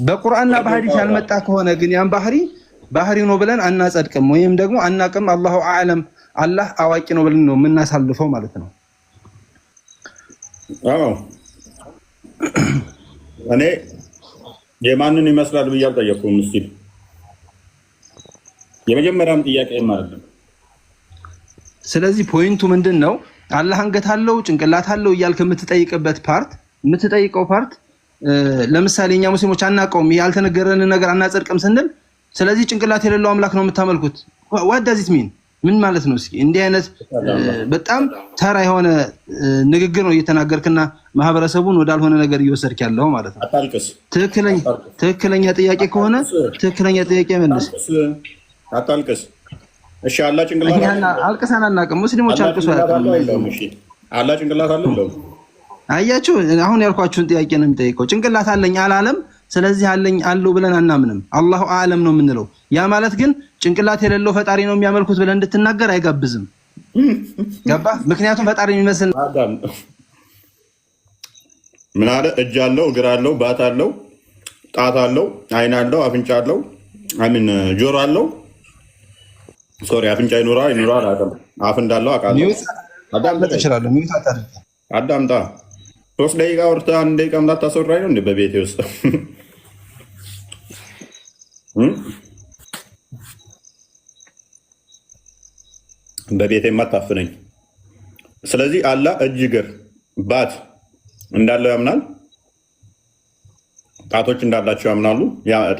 Speaker 8: በቁርአንና በሐዲስ ያልመጣ ከሆነ ግን ያን ባህሪው ነው ብለን አናጸድቅም ወይም ደግሞ አናቅም። አላሁ አዕለም አላህ አዋቂ ነው ብለን ነው የምናሳልፈው ማለት ነው።
Speaker 1: አዎ እኔ የማንን ይመስላል ብዬ አልጠየኩም። እስኪ የመጀመሪያም ጥያቄ ማለት ነው።
Speaker 8: ስለዚህ ፖይንቱ ምንድን ነው? አላህ አንገት አለው ጭንቅላት አለው እያልክ የምትጠይቀው ፓርት ለምሳሌ እኛ ሙስሊሞች አናውቀውም፣ ያልተነገረንን ነገር አናጸድቅም ስንል ስለዚህ ጭንቅላት የሌለው አምላክ ነው የምታመልኩት። what does it mean? ምን ማለት ነው? እስኪ እንዲህ አይነት በጣም ተራ የሆነ ንግግር ነው እየተናገርክና ማህበረሰቡን ወዳልሆነ ነገር እየወሰድክ ያለው ማለት ነው። ትክክለኛ ጥያቄ ከሆነ ትክክለኛ ጥያቄ መልስ።
Speaker 1: አታልቅስ። እሺ አላህ ጭንቅላት
Speaker 8: አልቅሰን አናውቅም። ሙስሊሞች አልቅሰው ያውቃሉ።
Speaker 1: አላህ ጭንቅላት አለው?
Speaker 8: አያችሁ፣ አሁን ያልኳችሁን ጥያቄ ነው የሚጠይቀው። ጭንቅላት አለኝ አላለም። ስለዚህ አለኝ አለው ብለን አናምንም። አላሁ አለም ነው የምንለው። ያ ማለት ግን ጭንቅላት የሌለው ፈጣሪ ነው የሚያመልኩት ብለን እንድትናገር አይጋብዝም። ገባ? ምክንያቱም ፈጣሪ የሚመስል
Speaker 1: ምን አለ? እጅ አለው፣ እግር አለው፣ ባት አለው፣ ጣት አለው፣ አይን አለው፣ አፍንጫ አለው፣ ጆሮ አለው። ሶሪ አፍንጫ ይኖራል አላውቅም። አፍ እንዳለው አውቃለሁ። አዳምጣ 3 ደቂቃ ወርታ 1 ደቂቃ እንዳታስወራኝ ነው እንዴ በቤቴ ውስጥ? በቤቴ የማታፍነኝ። ስለዚህ አላህ እጅ፣ እግር፣ ባት እንዳለው ያምናል። ጣቶች እንዳላቸው ያምናሉ።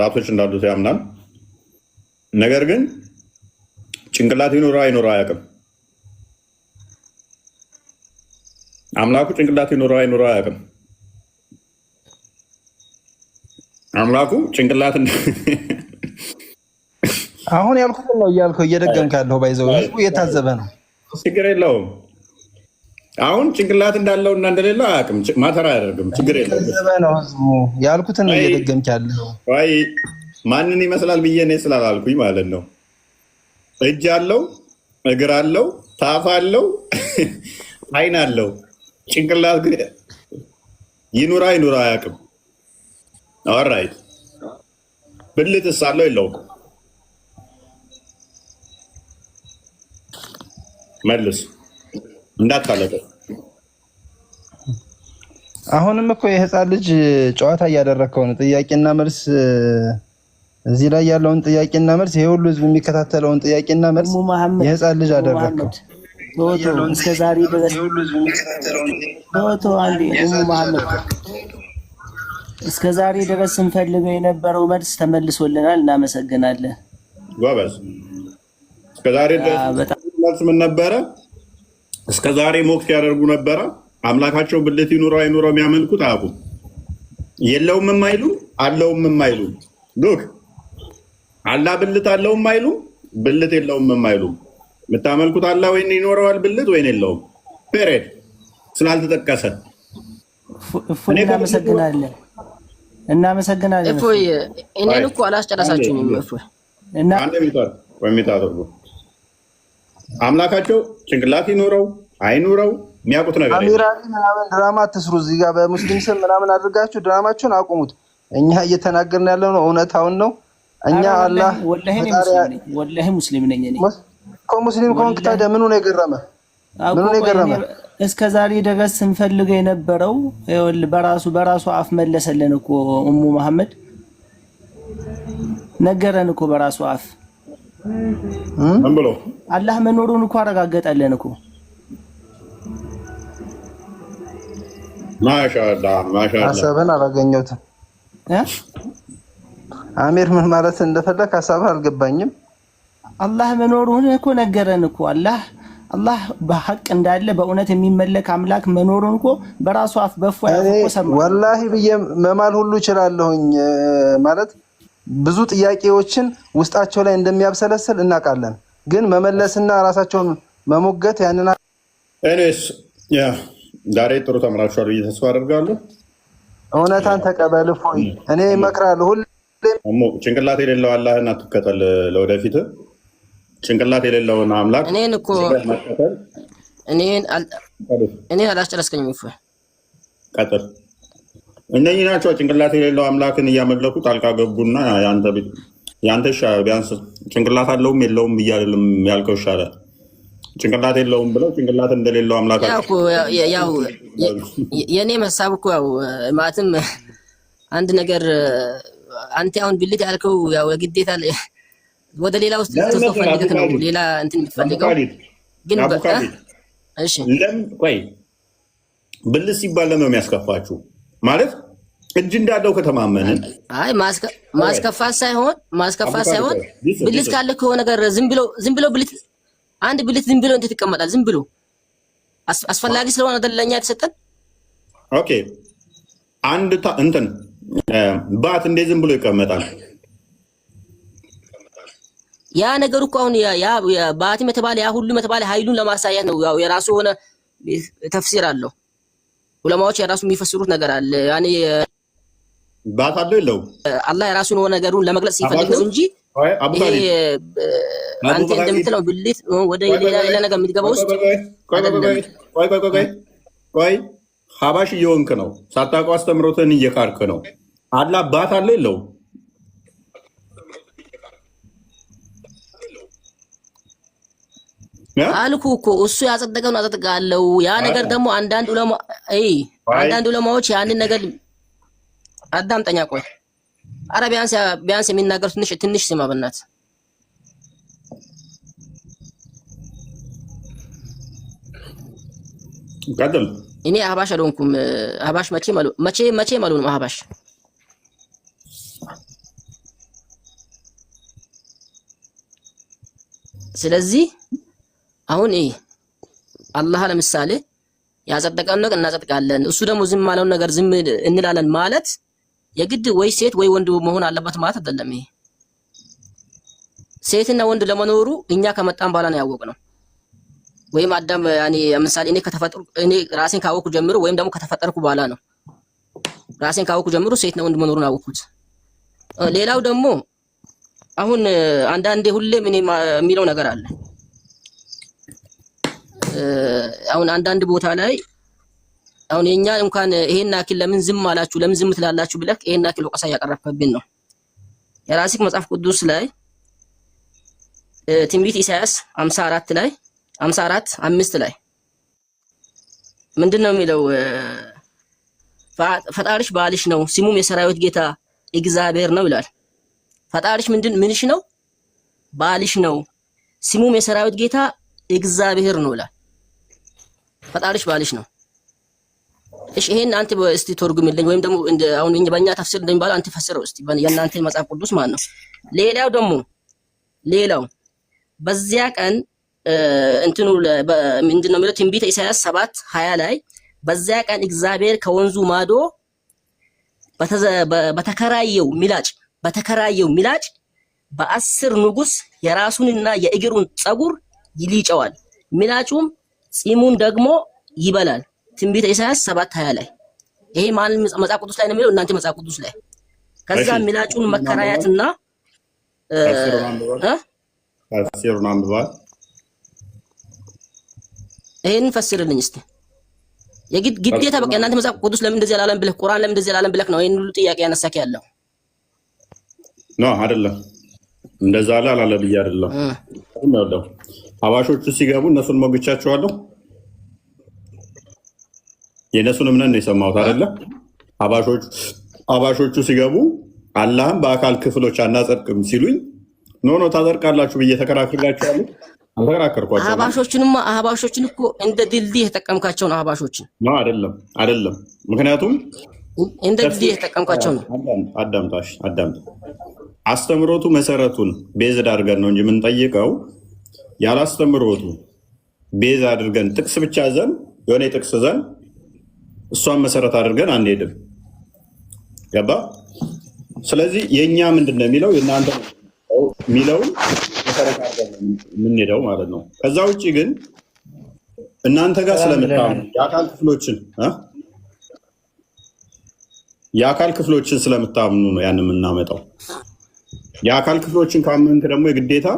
Speaker 1: ጣቶች እንዳሉት ያምናል። ነገር ግን ጭንቅላት ይኖረው አይኖረው አያውቅም። አምላኩ ጭንቅላት ይኖረው አይኖረው አያውቅም። አምላኩ ጭንቅላት
Speaker 8: አሁን ያልኩት ነው እያልከው እየደገምክ ያለው ባይዘው ህዝቡ እየታዘበ ነው።
Speaker 1: ችግር የለውም። አሁን ጭንቅላት እንዳለው እና እንደሌለው አያውቅም። ማተራ አያደርግም። ችግር የለውም።
Speaker 8: ነው ህዝቡ ያልኩት ነው እየደገምክ ያለው።
Speaker 1: ወይ ማንን ይመስላል ብዬ እኔ ስላላልኩኝ ማለት ነው። እጅ አለው፣ እግር አለው፣ ታፍ አለው፣ አይን አለው። ጭንቅላት ግን ይኑራ ይኑራ አያውቅም። ኦልራይት ብልትስ አለው የለውም? መልስ እንዳታለቀ።
Speaker 8: አሁንም እኮ የህፃን ልጅ ጨዋታ እያደረግከው ነው። ጥያቄና መልስ እዚህ ላይ ያለውን ጥያቄና መልስ ይሄ ሁሉ ህዝብ የሚከታተለውን ጥያቄና መልስ የህፃን ልጅ አደረግከው።
Speaker 9: እስከ ዛሬ ድረስ እስከ ዛሬ ድረስ ስንፈልገው የነበረው መልስ ተመልሶልናል። እናመሰግናለን።
Speaker 1: ጎበዝ። እስከ ዛሬ ድረስ መልስ ምን ነበረ? እስከ ዛሬ ሞክስ ያደርጉ ነበረ። አምላካቸው ብልት ይኑረው አይኑረው የሚያመልኩት አያውቁም። የለውም የማይሉ አለውም የማይሉ ሉክ አላህ ብልት አለውም የማይሉ ብልት የለውም የማይሉ የምታመልኩት አላህ ወይን ይኖረዋል ብልት ወይን የለውም። ፔሬድ ስላልተጠቀሰ
Speaker 9: እናመሰግናለን።
Speaker 7: እፎይ እኔን እኮ አላስጨረሳችሁኝም። እፎይ
Speaker 8: እና
Speaker 1: አምላካቸው ጭንቅላት ይኖረው አይኑረው የሚያውቁት ነገር
Speaker 8: አሚራሊ ምናምን ድራማ አትስሩ። እዚህ ጋር በሙስሊም ስም ምናምን አድርጋችሁ ድራማችሁን አቁሙት። እኛ እየተናገርን ያለው ነው እውነታውን ነው። እኛ አላህ
Speaker 9: ወላሂ ሙስሊም ነኝ እኔ
Speaker 8: እኮ። ሙስሊም ከሆንክ ታዲያ ምኑ ነው የገረመ? ምኑ ነው የገረመ?
Speaker 9: እስከ ዛሬ ድረስ ስንፈልገው የነበረው በራሱ አፍ መለሰልን እኮ። ኡሙ መሐመድ ነገረን እኮ በራሱ አፍ
Speaker 1: ምን ብሎ
Speaker 9: አላህ መኖሩን እኮ አረጋገጠልን እኮ።
Speaker 1: ማሻአላህ ማሻአላህ።
Speaker 8: ሀሳብን አላገኘሁትም። አሚር ምን ማለት እንደፈለክ ሀሳብህ አልገባኝም።
Speaker 9: አላህ መኖሩን እኮ ነገረን እኮ። አላህ በሐቅ እንዳለ በእውነት የሚመለክ አምላክ መኖሩን እኮ በራሱ አፍ በፎ ሰማ።
Speaker 8: ወላሂ ብዬ መማል ሁሉ እችላለሁኝ ማለት ብዙ ጥያቄዎችን ውስጣቸው ላይ እንደሚያብሰለስል እናውቃለን። ግን መመለስና ራሳቸውን መሞገት ያንን
Speaker 1: እኔስ ዛሬ ጥሩ ተምራችኋል ብዬ ተስፋ አደርጋለሁ።
Speaker 8: እውነታን ተቀበል እፎይ። እኔ እመክራለሁ ሁሌ
Speaker 1: ጭንቅላት የሌለው አላህን አትከተል። ለወደፊት ጭንቅላት የሌለውን አምላክ
Speaker 7: እኔን እኮ እኔ አላስጨረስከኝም። እፎይ ቀጥል።
Speaker 1: እነኚህ ናቸው ጭንቅላት የሌለው አምላክን እያመለኩ ጣልቃ ገቡና ያንተ ይሻላል። ቢያንስ ጭንቅላት አለውም የለውም እያለም ያልከው ይሻላል። ጭንቅላት የለውም ብለው ጭንቅላት እንደሌለው አምላክ
Speaker 7: ያው የኔ ሐሳብ እኮ ያው ማለትም አንድ ነገር አንተ አሁን ብልት ያልከው ያው ግዴታ ወደ ሌላ ውስጥ ተስተፈልገት ነው ሌላ እንትን የምትፈልገው ግን እሺ
Speaker 1: ቆይ ብልት ሲባል ለምን የሚያስከፋችሁ? ማለት እጅ እንዳለው ከተማመንን
Speaker 7: አይ ማስከፋት ሳይሆን ብልት ካለ ከሆነ ነገር ዝም ብሎ ብልት አንድ ብልት ዝም ብሎ እንዴት ይቀመጣል? ዝም ብሎ አስፈላጊ ስለሆነ አይደለኛ የተሰጠን።
Speaker 1: ኦኬ አንድ እንትን ባት እንዴት ዝም ብሎ ይቀመጣል?
Speaker 7: ያ ነገር እኮ አሁን ያ ባትም የተባለ ያ ሁሉ የተባለ ኃይሉን ለማሳየት ነው። ያው የራሱ ሆነ ተፍሲር አለው። ዑለማዎች የራሱ የሚፈስሩት ነገር አለ። ያኔ
Speaker 1: ባት አለው የለውም
Speaker 7: አላህ የራሱን ሆነ ነገሩን ለመግለጽ ሲፈልግ ነው እንጂ ይሄ አንተ እንደምትለው ብልት ወደ ሌላ ነገር የምትገባው ውስጥ
Speaker 1: ቆይ ሀባሽ እየሆንክ ነው። ሳታውቀው አስተምሮትን እየካርክ ነው። አላህ ባት አለው የለውም?
Speaker 7: አልኩ እኮ እሱ ያጸደቀውን አጸድቃለሁ። ያ ነገር ደግሞ አንዳንድ ዑለማዎች ያንን ነገር አዳምጠኛ ቆይ። ኧረ ቢያንስ የሚናገሩት ትንሽ ስማ በእናትህ።
Speaker 1: ቀጥል።
Speaker 7: እኔ አህባሽ አልሆንኩም። አህባሽ መቼም አልሆንም አህባሽ። ስለዚህ አሁን አላህ ለምሳሌ ያጸደቀውን ነገር እናጸድቃለን፣ እሱ ደግሞ ዝም ያለውን ነገር ዝም እንላለን ማለት የግድ ወይ ሴት ወይ ወንድ መሆን አለበት ማለት አይደለም። ይሄ ሴትና ወንድ ለመኖሩ እኛ ከመጣን በኋላ ነው ያወቅነው። ወይም አዳም ያኔ ለምሳሌ እኔ ራሴን ካወቅኩ ጀምሮ ወይም ደግሞ ከተፈጠርኩ በኋላ ነው ራሴን ካወቅኩ ጀምሮ ሴትና ወንድ መኖሩን ያወቅኩት። ሌላው ደግሞ አሁን አንዳንዴ ሁሌም እኔ የሚለው ነገር አለ። አሁን አንዳንድ ቦታ ላይ አሁን የኛ እንኳን ይሄን አክል ለምን ዝም አላችሁ ለምን ዝም ትላላችሁ ብለህ ይሄን አክል ወቀሳ ያቀረብክብን ነው። የራስህ መጽሐፍ ቅዱስ ላይ ትንቢት ኢሳይያስ 54 ላይ 54:5 ላይ ምንድነው የሚለው? ፈጣሪሽ ባልሽ ነው ስሙም የሰራዊት ጌታ እግዚአብሔር ነው ይላል። ፈጣሪሽ ምንሽ ነው? ባልሽ ነው ስሙም የሰራዊት ጌታ እግዚአብሔር ነው ይላል። ፈጣሪሽ ባልሽ ነው። እሺ ይሄን አንተ እስቲ ተርጉምልኝ፣ ወይም ደግሞ አሁን በእኛ ተፍሲር እንደሚባለው አንተ ፈስረው እስቲ የእናንተ መጽሐፍ ቅዱስ ማለት ነው። ሌላው በዚያ ቀን እንትኑ ምንድነው የሚለው? ትንቢተ ኢሳይያስ 7:20 ላይ በዚያ ቀን እግዚአብሔር ከወንዙ ማዶ በተከራየው ሚላጭ በ10 ንጉስ የራሱንና የእግሩን ጸጉር ይልጨዋል፣ ሚላጩም ጺሙን ደግሞ ይበላል። ትንቢተ ኢሳይያስ 7:20 ላይ ይሄ ማን መጽሐፍ ቅዱስ ላይ ነው የሚለው? እናንተ መጽሐፍ ቅዱስ ላይ። ከዛ ሚላጩን መከራያትና
Speaker 1: ተፍሲሩን አንብባል።
Speaker 7: ይሄን ፈስርልኝ እስቲ። ግዴታ በቃ እናንተ መጽሐፍ ቅዱስ ለምን እንደዚህ አላለም ብለህ ቁርአን ለምን እንደዚህ አላለም ብለህ ነው ይሄን ሁሉ ጥያቄ ያነሳክ ያለው
Speaker 1: ነው አይደለም? እንደዛ አላለ ብዬ አይደለም ነው። ሀባሾቹ ሲገቡ እነሱን ሞግቻቸዋለሁ። የእነሱን እምነት ነው የሰማሁት አይደለ? ሀባሾቹ ሲገቡ አላህም በአካል ክፍሎች አናጸድቅም ሲሉኝ ኖ ታጸድቃላችሁ ብዬ ተከራክሬላችኋለሁ። አልተከራከርኳቸውም።
Speaker 7: አህባሾችን እኮ እንደ ድልድይ የተጠቀምካቸው ነው። አህባሾችን
Speaker 1: ነው አይደለም። ምክንያቱም
Speaker 7: እንደ ድልድይ የተጠቀምካቸው ነው።
Speaker 1: አዳምጣ። አስተምሮቱ መሰረቱን ቤዝድ አድርገን ነው እንጂ የምንጠይቀው ያላስተምሮቱ ቤዝ አድርገን ጥቅስ ብቻ ዘን የሆነ ጥቅስ ዘን እሷን መሰረት አድርገን አንሄድም። ገባ? ስለዚህ የእኛ ምንድን ነው የሚለው የእናንተ የሚለውን መሰረት አድርገን የምንሄደው ማለት ነው። ከዛ ውጭ ግን እናንተ ጋር ስለምታምኑ የአካል ክፍሎችን ስለምታምኑ ነው ያን የምናመጣው። የአካል ክፍሎችን ካመንክ ደግሞ የግዴታ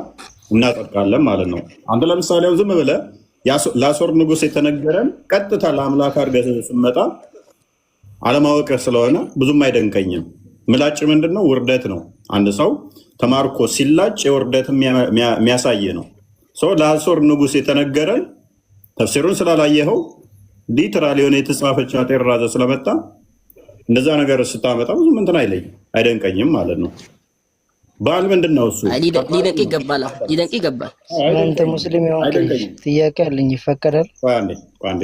Speaker 1: እናጸድቃለን ማለት ነው። አንተ ለምሳሌ ዝም ብለህ ለአሦር ንጉሥ የተነገረን ቀጥታ ለአምላክ አድርገህ ስመጣ አለማወቅ ስለሆነ ብዙም አይደንቀኝም። ምላጭ ምንድነው? ውርደት ነው። አንድ ሰው ተማርኮ ሲላጭ የውርደት የሚያሳይ ነው። ለአሦር ንጉሥ የተነገረን ተፍሲሩን ስላላየኸው ሊትራሊ የሆነ የተጻፈች ጤራዘ ስለመጣ እንደዛ ነገር ስታመጣ ብዙም እንትን አይደንቀኝም ማለት ነው። ባል ምንድን ነው እሱ?
Speaker 7: ሊደንቅ ይገባል።
Speaker 10: እናንተ ሙስሊም ጥያቄ አለኝ፣ ይፈቀዳል?
Speaker 1: አንዴ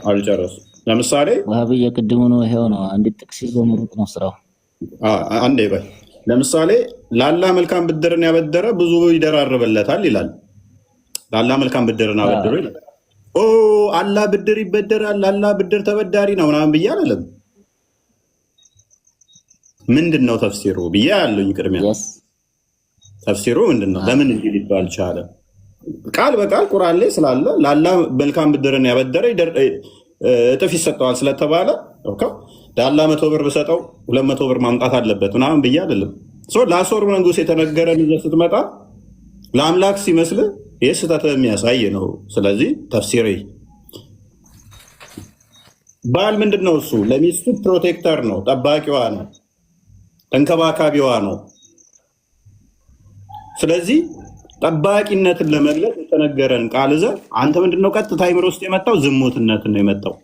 Speaker 1: አልጨረስ። ለምሳሌ
Speaker 11: ዋሃብ የቅድሙ ነው፣ ይሄው ነው። አንድ ጥቅስ ይዞ ምሩጥ ነው ስራው።
Speaker 1: አንዴ በል። ለምሳሌ ለአላህ መልካም ብድርን ያበደረ ብዙ ይደራረበለታል ይላል። ለአላህ መልካም ብድርን አበድሮ ይላል። አላህ ብድር ይበደራል፣ አላህ ብድር ተበዳሪ ነው ምናምን ብዬ አላለም። ምንድን ነው ተፍሲሩ ብዬ ያለኝ ቅድሚያ ተፍሲሩ ምንድን ነው? ለምን እንዲህ ሊባል ቻለ? ቃል በቃል ቁርአን ላይ ስላለ ለአላህ መልካም ብድርን ያበደረ እጥፍ ይሰጠዋል ስለተባለ ለአላህ 100 ብር ብሰጠው 200 ብር ማምጣት አለበት ምናምን ብዬ አይደለም። ለአሦር ንጉሥ የተነገረን ይዘህ ስትመጣ ለአምላክ ሲመስል ይህ ስህተት የሚያሳይ ነው። ስለዚህ ተፍሲሬ ባል ምንድን ነው? እሱ ለሚስቱ ፕሮቴክተር ነው፣ ጠባቂዋ ነው፣ ተንከባካቢዋ ነው። ስለዚህ ጠባቂነትን ለመግለጽ የተነገረን ቃል ዘ አንተ ምንድነው ቀጥታ አይምሮ ውስጥ የመጣው ዝሙትነትን ነው የመጣው።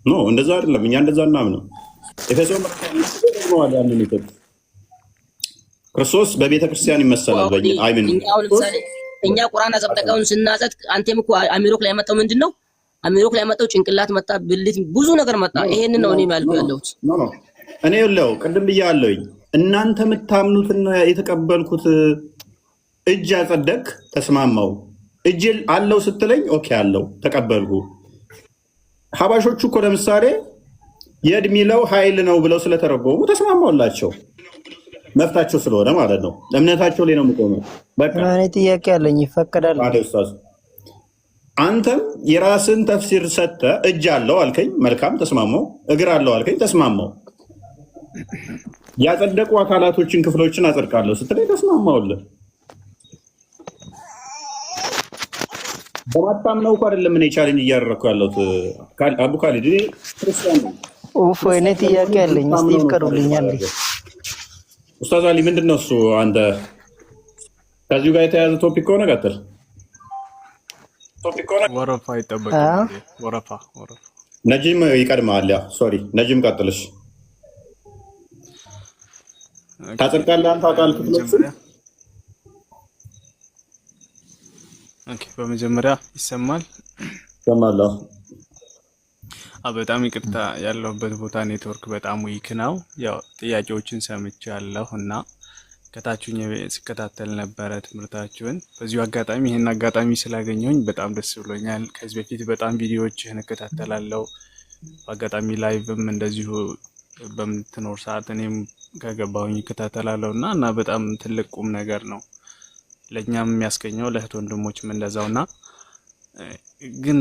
Speaker 1: ኖ እንደዛ አይደለም። እኛ እንደዛ እናምነው። ኤፌሶን ክርስቶስ በቤተ ክርስቲያን ይመሰላል።
Speaker 7: እኛ ቁርአን አጸደቀውን ስናጸድቅ አንተም እኮ አሚሮክ ላይ ያመጣው ምንድነው? አሚሮክ ላይ ያመጣው ጭንቅላት መጣ፣ ብልት፣ ብዙ ነገር መጣ። ይሄንን ነው እኔ ማለት ያለሁት።
Speaker 1: እኔ ይኸውልህ ቅድም ብያለሁኝ። እናንተ የምታምኑትን ነው የተቀበልኩት። እጅ አጸደቅ ተስማማው። እጅ አለው ስትለኝ ኦኬ አለው ተቀበልኩ። ሀባሾቹ እኮ ለምሳሌ የድ ሚለው ኃይል ነው ብለው ስለተረጎሙ ተስማማውላቸው። መፍታቸው ስለሆነ ማለት ነው። እምነታቸው ላይ ነው የምቆመው። በቃ
Speaker 10: እኔ ጥያቄ አለኝ፣ ይፈቀዳል?
Speaker 1: አንተም የራስን ተፍሲር ሰጥተህ እጅ አለው አልከኝ፣ መልካም ተስማማው። እግር አለው አልከኝ፣ ተስማማው። ያጸደቁ አካላቶችን ክፍሎችን አጸድቃለሁ ስትለኝ ተስማማውልህ። በማታምነው እኮ አይደለም እኔ ቻሌንጅ እያደረኩ ያለሁት። አቡ ካሊድ እኔ ክርስቲያን ነኝ።
Speaker 10: እኔ ጥያቄ አለኝ፣ እስቲ ይፍቀዱልኛል።
Speaker 1: ኡስታዝ አሊ ምንድን ነው እሱ? አንተ ከዚሁ ጋር የተያያዘ ቶፒክ ከሆነ ቀጥል።
Speaker 12: ወረፋ ይጠበቃል። ወረፋ
Speaker 1: ነጂም ይቀድማል። ያ ሶሪ ነጂም ቀጥልሽ። ታጸድቃለህ አንተ አካል ክፍሎችን።
Speaker 12: ኦኬ በመጀመሪያ ይሰማል?
Speaker 1: ይሰማል።
Speaker 12: በጣም ይቅርታ ያለሁበት ቦታ ኔትወርክ በጣም ዊክ ነው። ያው ጥያቄዎችን ሰምቻለሁ እና ከታችሁኝ ሲከታተል ነበረ ትምህርታችሁን። በዚሁ አጋጣሚ ይሄን አጋጣሚ ስላገኘሁኝ በጣም ደስ ብሎኛል። ከዚህ በፊት በጣም ቪዲዮዎችህን እከታተላለሁ። በአጋጣሚ ላይቭም እንደዚሁ በምትኖር ሰዓት እኔም ከገባሁኝ እከታተላለሁ እና በጣም ትልቅ ቁም ነገር ነው ለእኛም የሚያስገኘው ለእህት ወንድሞችም እንደዛውና ግን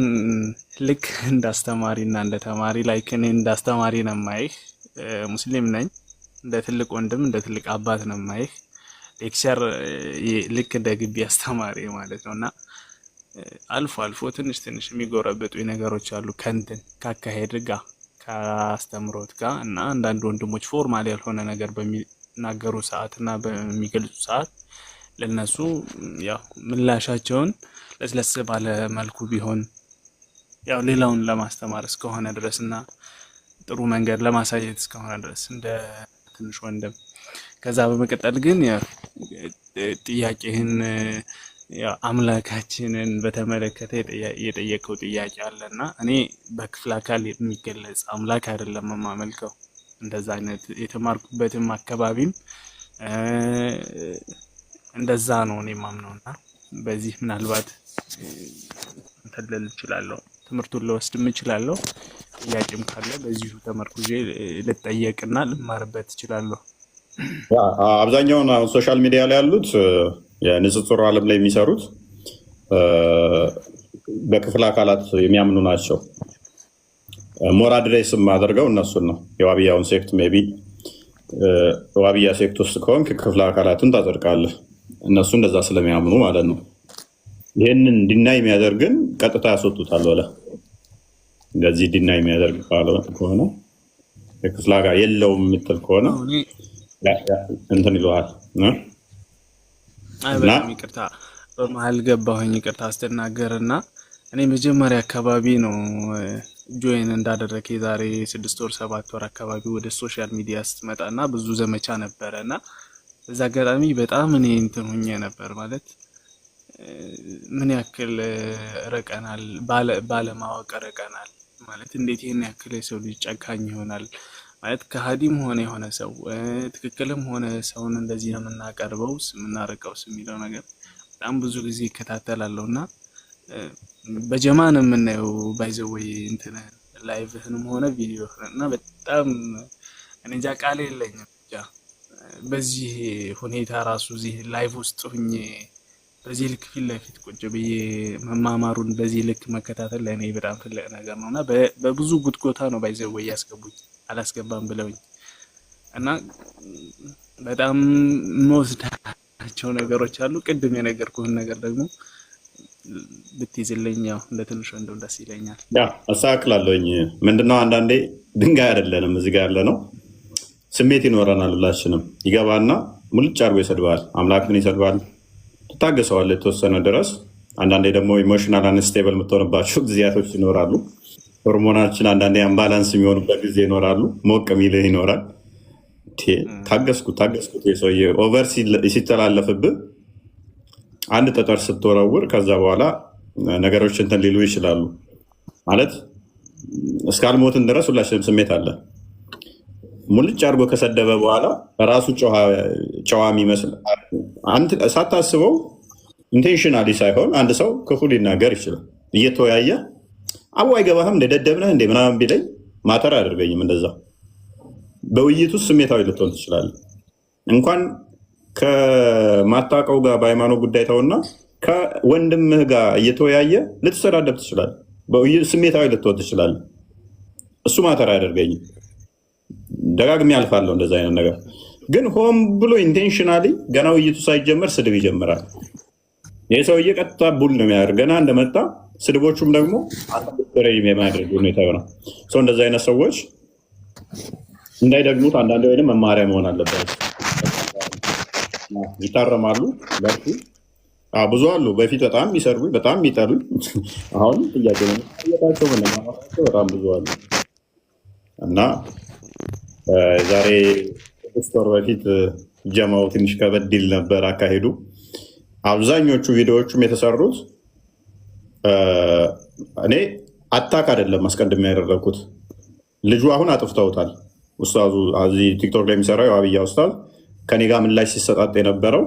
Speaker 12: ልክ እንዳስተማሪ እና እንደ ተማሪ ላይክ እኔ እንዳስተማሪ ነው የማይህ። ሙስሊም ነኝ። እንደ ትልቅ ወንድም እንደ ትልቅ አባት ነው የማይህ። ሌክቸር ልክ እንደ ግቢ አስተማሪ ማለት ነውና አልፎ አልፎ ትንሽ የሚጎረበጡ ነገሮች አሉ ከንትን ካካሄድ ጋር ካስተምሮት ጋር እና አንዳንድ ወንድሞች ፎርማል ያልሆነ ነገር በሚናገሩ ሰዓት እና በሚገልጹ ሰዓት ለነሱ ያው ምላሻቸውን ለስለስ ባለ መልኩ ቢሆን ያው ሌላውን ለማስተማር እስከሆነ ድረስና ጥሩ መንገድ ለማሳየት እስከሆነ ድረስ እንደ ትንሽ ወንድም። ከዛ በመቀጠል ግን ጥያቄህን ያው አምላካችንን በተመለከተ የጠየቀው ጥያቄ አለና እኔ በክፍለ አካል የሚገለጽ አምላክ አይደለም የማመልከው። እንደዛ አይነት የተማርኩበትም አካባቢም እንደዛ ነው እኔ የማምነውና በዚህ ምናልባት እንተለል እችላለሁ፣ ትምህርቱን ልወስድም እችላለሁ። ጥያቄም ካለ በዚሁ ተመርኩዤ ልጠየቅና ልማርበት እችላለሁ።
Speaker 1: አብዛኛውን ሶሻል ሚዲያ ላይ ያሉት የንጽጽሩ ዓለም ላይ የሚሰሩት በክፍለ አካላት የሚያምኑ ናቸው። ሞር አድሬስ የማደርገው እነሱን ነው። የዋብያውን ሴክት ሜይ ቢ ዋብያ ሴክት ውስጥ ከሆንክ ክፍለ አካላትን ታጸድቃለህ። እነሱ እንደዛ ስለሚያምኑ ማለት ነው። ይህንን ዲናይ የሚያደርግን ቀጥታ ያስወጡታል። በለ እንደዚህ ዲናይ የሚያደርግ ከሆነ የክፍለ ሀገር የለውም የምትል ከሆነ እንትን ይለዋል።
Speaker 12: በጣም ይቅርታ በመሀል ገባሁኝ፣ ይቅርታ አስተናገር እና እኔ መጀመሪያ አካባቢ ነው ጆይን እንዳደረገ የዛሬ 6 ወር 7 ወር አካባቢ ወደ ሶሻል ሚዲያ ስትመጣ እና ብዙ ዘመቻ ነበረ እና በዛ አጋጣሚ በጣም እኔ እንትን ሁኜ ነበር ማለት ምን ያክል ረቀናል፣ ባለማወቅ ረቀናል ማለት እንዴት ይሄን ያክል የሰው ልጅ ጨካኝ ይሆናል ማለት ከሃዲም ሆነ የሆነ ሰው ትክክልም ሆነ ሰውን እንደዚህ ነው የምናቀርበው የምናረቀው የሚለው ነገር በጣም ብዙ ጊዜ ይከታተላለሁና በጀማ ነው የምናየው ባይዘወይ እንትን ላይቭህንም ሆነ ቪዲዮ እና በጣም እኔ እንጃ ቃል የለኝም። በዚህ ሁኔታ ራሱ እዚህ ላይቭ ውስጥ ሁኜ በዚህ ልክ ፊት ለፊት ቁጭ ብዬ መማማሩን በዚህ ልክ መከታተል ለእኔ በጣም ትልቅ ነገር ነው እና በብዙ ጉትጎታ ነው ባይዘው ያስገቡኝ አላስገባም ብለውኝ እና በጣም መወስዳቸው ነገሮች አሉ። ቅድም የነገርኩህን ነገር ደግሞ ብትይዝልኝ ያው እንደ ትንሽ እንደው ደስ ይለኛል።
Speaker 1: አስተካክላለሁኝ። ምንድነው አንዳንዴ ድንጋይ አይደለንም እዚህ ጋር ያለ ነው፣ ስሜት ይኖረናል። ሁላችንም ይገባና ሙልጭ አድርጎ ይሰድባል፣ አምላክን ይሰድባል። ትታገሰዋለህ የተወሰነ ድረስ። አንዳንዴ ደግሞ ኢሞሽናል አንስቴብል የምትሆንባቸው ጊዜያቶች ይኖራሉ። ሆርሞናችን አንዳንዴ አምባላንስ የሚሆኑበት ጊዜ ይኖራሉ። ሞቅ የሚልህ ይኖራል። ታገስኩት የሰውዬ ኦቨር ሲተላለፍብህ አንድ ጠጠር ስትወረውር ከዛ በኋላ ነገሮች እንትን ሊሉ ይችላሉ። ማለት እስካልሞትን ድረስ ሁላችንም ስሜት አለ። ሙልጭ አድርጎ ከሰደበ በኋላ ራሱ ጨዋ የሚመስል ሳታስበው ኢንቴንሽናሊ ሳይሆን አንድ ሰው ክፉ ሊናገር ይችላል። እየተወያየ አቡ አይገባህም እንደ ደደብነህ እንደ ምናምን ቢለኝ ማተር አያደርገኝም። እንደዛ በውይይት ውስጥ ስሜታዊ ልትሆን ትችላለህ። እንኳን ከማታውቀው ጋር በሃይማኖት ጉዳይ ተውና ከወንድምህ ጋር እየተወያየ ልትሰዳደብ ትችላለህ። በውይይት ስሜታዊ ልትሆን ትችላለህ። እሱ ማተር አያደርገኝም። ደጋግሜ አልፋለሁ እንደዛ አይነት ነገር። ግን ሆም ብሎ ኢንቴንሽናሊ ገና ውይይቱ ሳይጀመር ስድብ ይጀምራል። ይህ ሰውዬ ቀጥታ ቡል ነው የሚያደርግ ገና እንደመጣ። ስድቦቹም ደግሞ ረጅም የማያደርግ ሁኔታ ይሆናል። ሰው እንደዚ አይነት ሰዎች እንዳይደግሙት አንዳንድ ወይም መማሪያ መሆን አለበት። ይታረማሉ። በርቱ። ብዙ አሉ በፊት በጣም የሚሰርጉኝ በጣም የሚጠሉኝ። አሁን ጥያቄ ቸው መነማማራቸው በጣም ብዙ አሉ እና ዛሬ 6 ወር በፊት ጀማው ትንሽ ከበድ ይል ነበር አካሄዱ። አብዛኞቹ ቪዲዮዎቹም የተሰሩት እኔ አታክ አይደለም አስቀድሜ ያደረግኩት። ልጁ አሁን አጥፍተውታል። ኡስታዙ እዚህ ቲክቶክ ላይ የሚሰራው የዋብያ ኡስታዝ ከኔ ጋር ምላሽ ሲሰጣጥ የነበረው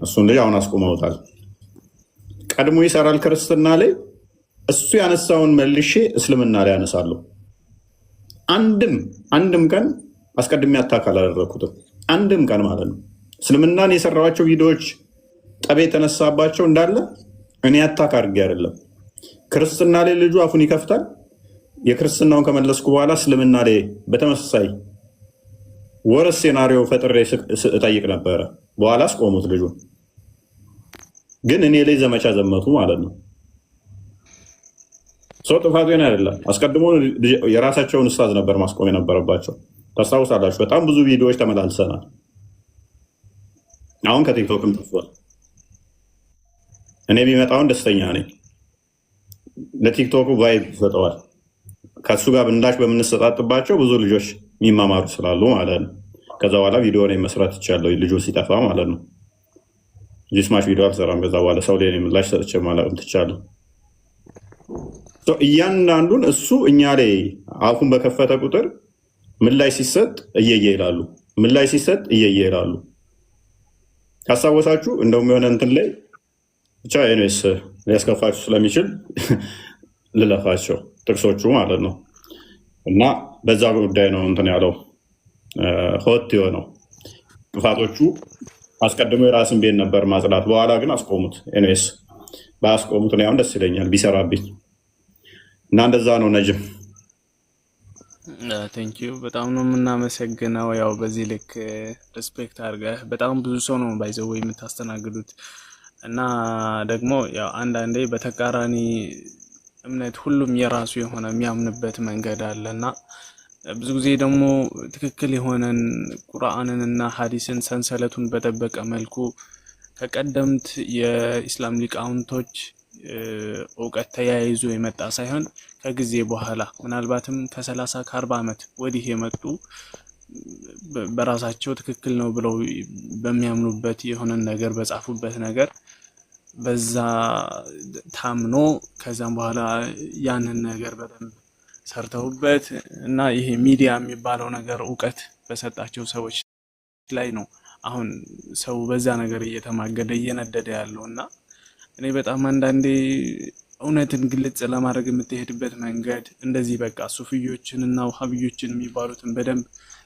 Speaker 1: እሱን ልጅ አሁን አስቆመውታል። ቀድሞ ይሰራል ክርስትና ላይ፣ እሱ ያነሳውን መልሼ እስልምና ላይ ያነሳለሁ። አንድም ቀን አስቀድሜ አታክ አላደረግኩትም። አንድም ቀን ማለት ነው። እስልምናን የሰራኋቸው ቪዲዮዎች ጠቤ የተነሳባቸው እንዳለ እኔ አታክ አድርጌ አይደለም። ክርስትና ላይ ልጁ አፉን ይከፍታል። የክርስትናውን ከመለስኩ በኋላ እስልምና ላይ በተመሳሳይ ወረስ ሴናሪዮ ፈጥሬ እጠይቅ ነበረ። በኋላ አስቆሙት ልጁ። ግን እኔ ላይ ዘመቻ ዘመቱ ማለት ነው። ሰው ጥፋቱ ሆነ አይደለም። አስቀድሞ የራሳቸውን ኡስታዝ ነበር ማስቆም የነበረባቸው። ታስታውሳላችሁ? በጣም ብዙ ቪዲዮዎች ተመላልሰናል። አሁን ከቲክቶክም ጠፍቷል። እኔ ቢመጣውን ደስተኛ ነኝ። ለቲክቶኩ ቫይብ ይሰጠዋል። ከሱ ጋር ብንዳሽ በምንሰጣጥባቸው ብዙ ልጆች የሚማማሩ ስላሉ ማለት ነው። ከዛ በኋላ ቪዲዮ ላይ መስራት ይቻላል። ልጁ ሲጠፋ ማለት ነው። ጂስማሽ ቪዲዮ አልሰራም። ከዛ በኋላ ሰው ላይ ምላሽ ሰጥቼ ማለትም ትቻለሁ። እያንዳንዱን እሱ እኛ ላይ አፉን በከፈተ ቁጥር ምላሽ ሲሰጥ እየየ ይላሉ። ምላሽ ሲሰጥ እየየ ይላሉ። ካስታወሳችሁ እንደውም የሆነ እንትን ላይ ብቻ ኔስ ሊያስከፋችሁ ስለሚችል ልለፋቸው ጥቅሶቹ ማለት ነው። እና በዛ ጉዳይ ነው እንትን ያለው ሆት የሆነው። ጥፋቶቹ አስቀድሞ የራስን ቤት ነበር ማጽዳት፣ በኋላ ግን አስቆሙት። ኔስ በአስቆሙት አሁን ደስ ይለኛል ቢሰራብኝ እና እንደዛ ነው። ነጅም
Speaker 12: ቴንኪዩ በጣም ነው የምናመሰግነው። ያው በዚህ ልክ ሪስፔክት አድርገህ በጣም ብዙ ሰው ነው ባይዘው የምታስተናግዱት እና ደግሞ ያው አንዳንዴ በተቃራኒ እምነት ሁሉም የራሱ የሆነ የሚያምንበት መንገድ አለና ብዙ ጊዜ ደግሞ ትክክል የሆነን ቁርአንንና ሐዲስን ሰንሰለቱን በጠበቀ መልኩ ከቀደምት የኢስላም ሊቃውንቶች እውቀት ተያይዞ የመጣ ሳይሆን ከጊዜ በኋላ ምናልባትም ከ30 ከ40 ዓመት ወዲህ የመጡ በራሳቸው ትክክል ነው ብለው በሚያምኑበት የሆነን ነገር በጻፉበት ነገር በዛ ታምኖ ከዛም በኋላ ያንን ነገር በደንብ ሰርተውበት እና ይሄ ሚዲያ የሚባለው ነገር እውቀት በሰጣቸው ሰዎች ላይ ነው አሁን ሰው በዛ ነገር እየተማገደ እየነደደ ያለው እና እኔ በጣም አንዳንዴ እውነትን ግልጽ ለማድረግ የምትሄድበት መንገድ እንደዚህ በቃ ሱፊዮችን እና ውሃብዮችን የሚባሉትን በደንብ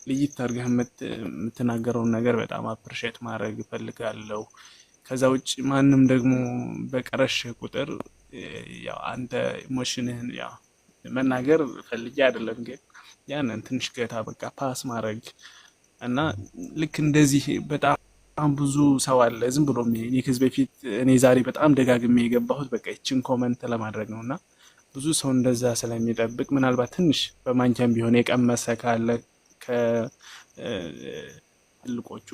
Speaker 12: ልይት አድርገህ የምትናገረውን ነገር በጣም አፕሪሼት ማድረግ እፈልጋለሁ። ከዛ ውጭ ማንም ደግሞ በቀረሽ ቁጥር ያው አንተ ኢሞሽንህን ያው መናገር ፈልጌ አይደለም፣ ግን ያንን ትንሽ ገታ በቃ ፓስ ማድረግ እና ልክ እንደዚህ በጣም ብዙ ሰው አለ ዝም ብሎ እኔ ከዚህ በፊት እኔ ዛሬ በጣም ደጋግሜ የገባሁት በቃ እቺን ኮመንት ለማድረግ ነውና ብዙ ሰው እንደዛ ስለሚጠብቅ ምናልባት ትንሽ በማንኪያም ቢሆን የቀመሰ ካለ ከትልቆቹ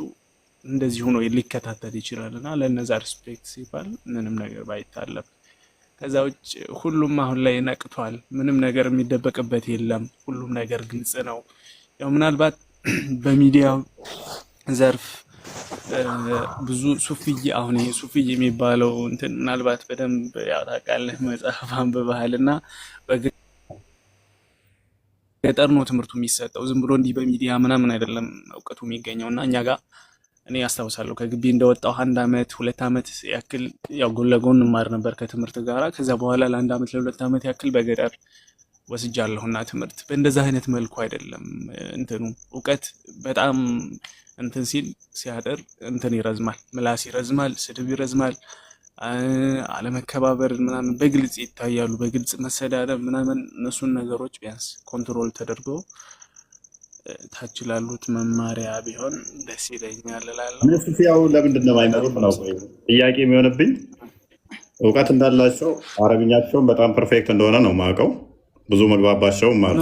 Speaker 12: እንደዚህ ሆኖ ሊከታተል ይችላልና ለነዛ ሪስፔክት ሲባል ምንም ነገር ባይታለፍ። ከዛ ውጭ ሁሉም አሁን ላይ ነቅቷል። ምንም ነገር የሚደበቅበት የለም። ሁሉም ነገር ግልጽ ነው። ያው ምናልባት በሚዲያው ዘርፍ ብዙ ሱፍይ አሁን ይሄ ሱፍይ የሚባለው እንትን ምናልባት በደንብ ያው ታውቃለህ መጽሐፍ አንብበሃልና በገጠር ነው ትምህርቱ የሚሰጠው። ዝም ብሎ እንዲህ በሚዲያ ምናምን አይደለም እውቀቱ የሚገኘውና እኛ ጋር እኔ አስታውሳለሁ ከግቢ እንደወጣው 1 አመት 2 አመት ያክል ያው ጎን ለጎን እንማር ነበር ከትምህርት ጋራ። ከዛ በኋላ ለ1 አመት ለ2 አመት ያክል በገጠር ወስጃለሁና ትምህርት በእንደዛ አይነት መልኩ አይደለም እንትኑ እውቀት በጣም እንትን ሲል ሲያደር እንትን ይረዝማል፣ ምላስ ይረዝማል፣ ስድብ ይረዝማል፣ አለመከባበር ምናምን በግልጽ ይታያሉ። በግልጽ መሰዳደብ ምናምን እነሱን ነገሮች ቢያንስ ኮንትሮል ተደርጎ ታች ላሉት መማሪያ ቢሆን ደስ ይለኛል እላለሁ።
Speaker 1: እነሱ ያው ለምንድን ነው የማይመሩት ነው ጥያቄ የሚሆንብኝ። እውቀት እንዳላቸው አረብኛቸውን በጣም ፐርፌክት እንደሆነ ነው የማውቀው። ብዙ መግባባቸውም አሉ።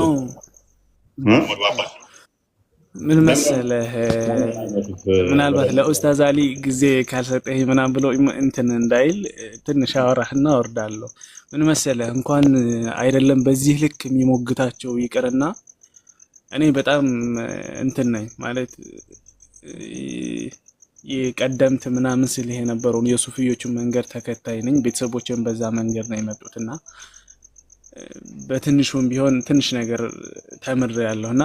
Speaker 12: ምን መሰለህ ምናልባት ለኡስታዝ አሊ ጊዜ ካልሰጠህ ምናምን ብሎ እንትን እንዳይል ትንሽ አወራህና ወርዳለሁ። ምን መሰለህ እንኳን አይደለም በዚህ ልክ የሚሞግታቸው ይቅርና እኔ በጣም እንትን ነኝ ማለት የቀደምት ምናምን ስልህ የነበረውን የሱፊዮችን መንገድ ተከታይ ነኝ። ቤተሰቦችን በዛ መንገድ ነው የመጡትና በትንሹም ቢሆን ትንሽ ነገር ተምሬያለሁና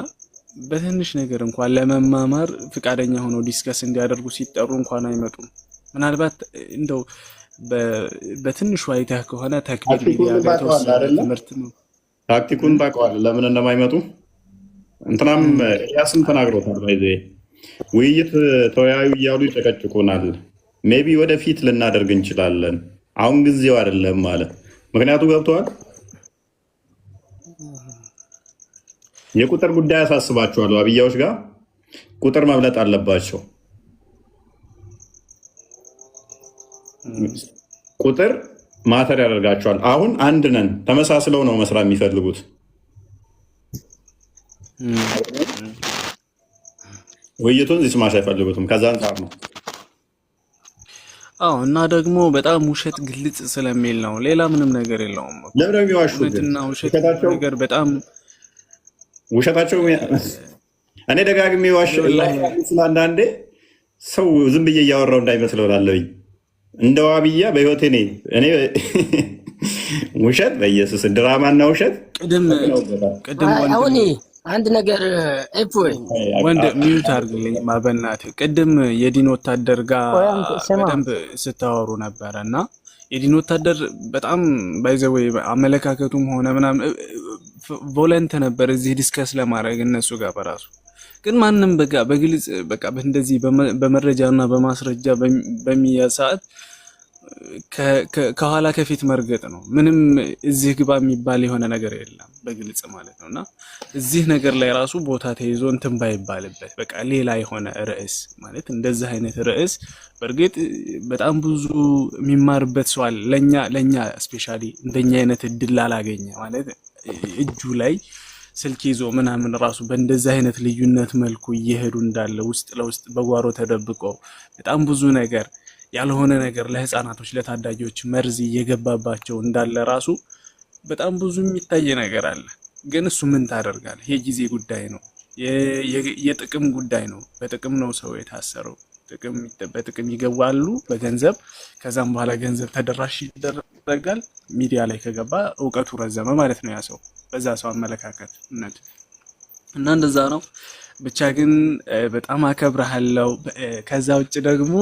Speaker 12: በትንሽ ነገር እንኳን ለመማማር ፍቃደኛ ሆኖ ዲስከስ እንዲያደርጉ ሲጠሩ እንኳን አይመጡም። ምናልባት እንደው በትንሹ አይተህ ከሆነ ተክቢር ትምህርት ነው።
Speaker 1: ታክቲኩን ታውቀዋለህ ለምን እንደማይመጡ? እንትናም ያስም ተናግሮታል። ባይዘ ውይይት ተወያዩ እያሉ ይጨቀጭቁናል። ሜቢ ወደፊት ልናደርግ እንችላለን፣ አሁን ጊዜው አይደለም ማለት ምክንያቱ ገብተዋል። የቁጥር ጉዳይ ያሳስባቸዋል። አብያዎች ጋር ቁጥር መብለጥ አለባቸው። ቁጥር ማተር ያደርጋቸዋል። አሁን አንድ ነን፣ ተመሳስለው ነው መስራት የሚፈልጉት። ውይይቱን ዚስማሽ አይፈልጉትም። ከዛ አንጻር ነው።
Speaker 12: አዎ እና ደግሞ በጣም ውሸት ግልጽ ስለሚል ነው፣ ሌላ ምንም ነገር የለውም።
Speaker 1: ለምን የሚዋሹት
Speaker 12: ውሸት ነገር በጣም
Speaker 1: ውሸታቸው እኔ ደጋግሜ ዋሽ አንዳንዴ ሰው ዝም ብዬ እያወራው እንዳይመስለው ላለብኝ እንደ ዋብያ በህይወቴ እኔ ውሸት በኢየሱስ ድራማና ውሸት
Speaker 12: ቅድም
Speaker 7: አሁን አንድ ነገር
Speaker 12: ወንድ ሚዩት አድርግልኝ ማበናት። ቅድም የዲን ወታደር ጋር በደንብ ስታወሩ ነበረ እና የዲን ወታደር በጣም ባይዘወይ አመለካከቱም ሆነ ምናምን ቮለንት ነበር እዚህ ዲስከስ ለማድረግ እነሱ ጋር በራሱ ግን ማንም በግልጽ በቃ እንደዚህ በመረጃና በማስረጃ በሚያዝ ሰዓት ከኋላ ከፊት መርገጥ ነው። ምንም እዚህ ግባ የሚባል የሆነ ነገር የለም በግልጽ ማለት ነውና እዚህ ነገር ላይ ራሱ ቦታ ተይዞ እንትን ባይባልበት በቃ ሌላ የሆነ ርዕስ ማለት እንደዚህ አይነት ርዕስ በእርግጥ በጣም ብዙ የሚማርበት ሰው አለ። ለኛ ስፔሻሊ እንደኛ አይነት እድል አላገኘ ማለት እጁ ላይ ስልክ ይዞ ምናምን ራሱ በእንደዚህ አይነት ልዩነት መልኩ እየሄዱ እንዳለ ውስጥ ለውስጥ በጓሮ ተደብቆ በጣም ብዙ ነገር ያልሆነ ነገር ለህፃናቶች ለታዳጊዎች መርዝ እየገባባቸው እንዳለ ራሱ በጣም ብዙ የሚታይ ነገር አለ። ግን እሱ ምን ታደርጋለህ? የጊዜ ጉዳይ ነው፣ የጥቅም ጉዳይ ነው። በጥቅም ነው ሰው የታሰረው። በጥቅም ይገባሉ በገንዘብ። ከዛም በኋላ ገንዘብ ተደራሽ ይደረጋል። ሚዲያ ላይ ከገባ እውቀቱ ረዘመ ማለት ነው ያ ሰው በዛ ሰው አመለካከት እና እንደዛ ነው። ብቻ ግን በጣም አከብረሃለሁ። ከዛ ውጭ ደግሞ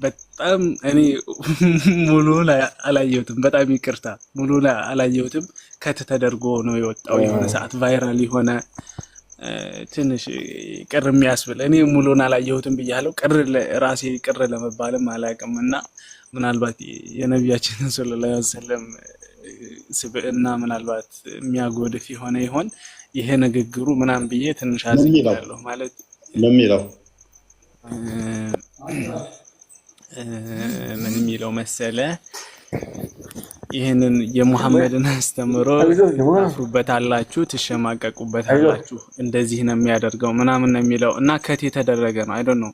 Speaker 12: በጣም እኔ ሙሉ ላይ አላየሁትም። በጣም ይቅርታ ሙሉ ላይ አላየሁትም። ከት ተደርጎ ነው የወጣው። የሆነ ሰዓት ቫይራል የሆነ ትንሽ ቅር የሚያስብል እኔ ሙሉን አላየሁትም ብያለሁ። ራሴ ቅር ለመባልም አላውቅም እና ምናልባት የነቢያችንን ሰለላሁ ዐለይሂ ወሰለም ስብዕና ምናልባት የሚያጎድፍ የሆነ ይሆን ይሄ ንግግሩ ምናምን ብዬ ትንሽ አዝኛለሁ። ማለት
Speaker 1: ለሚለው
Speaker 12: ምን የሚለው መሰለ ይህንን የሙሐመድን አስተምሮ ታፍሩበታላችሁ፣ ትሸማቀቁበታላችሁ፣ እንደዚህ ነው የሚያደርገው ምናምን ነው የሚለው እና ከት የተደረገ ነው። አይ ዶንት ኖ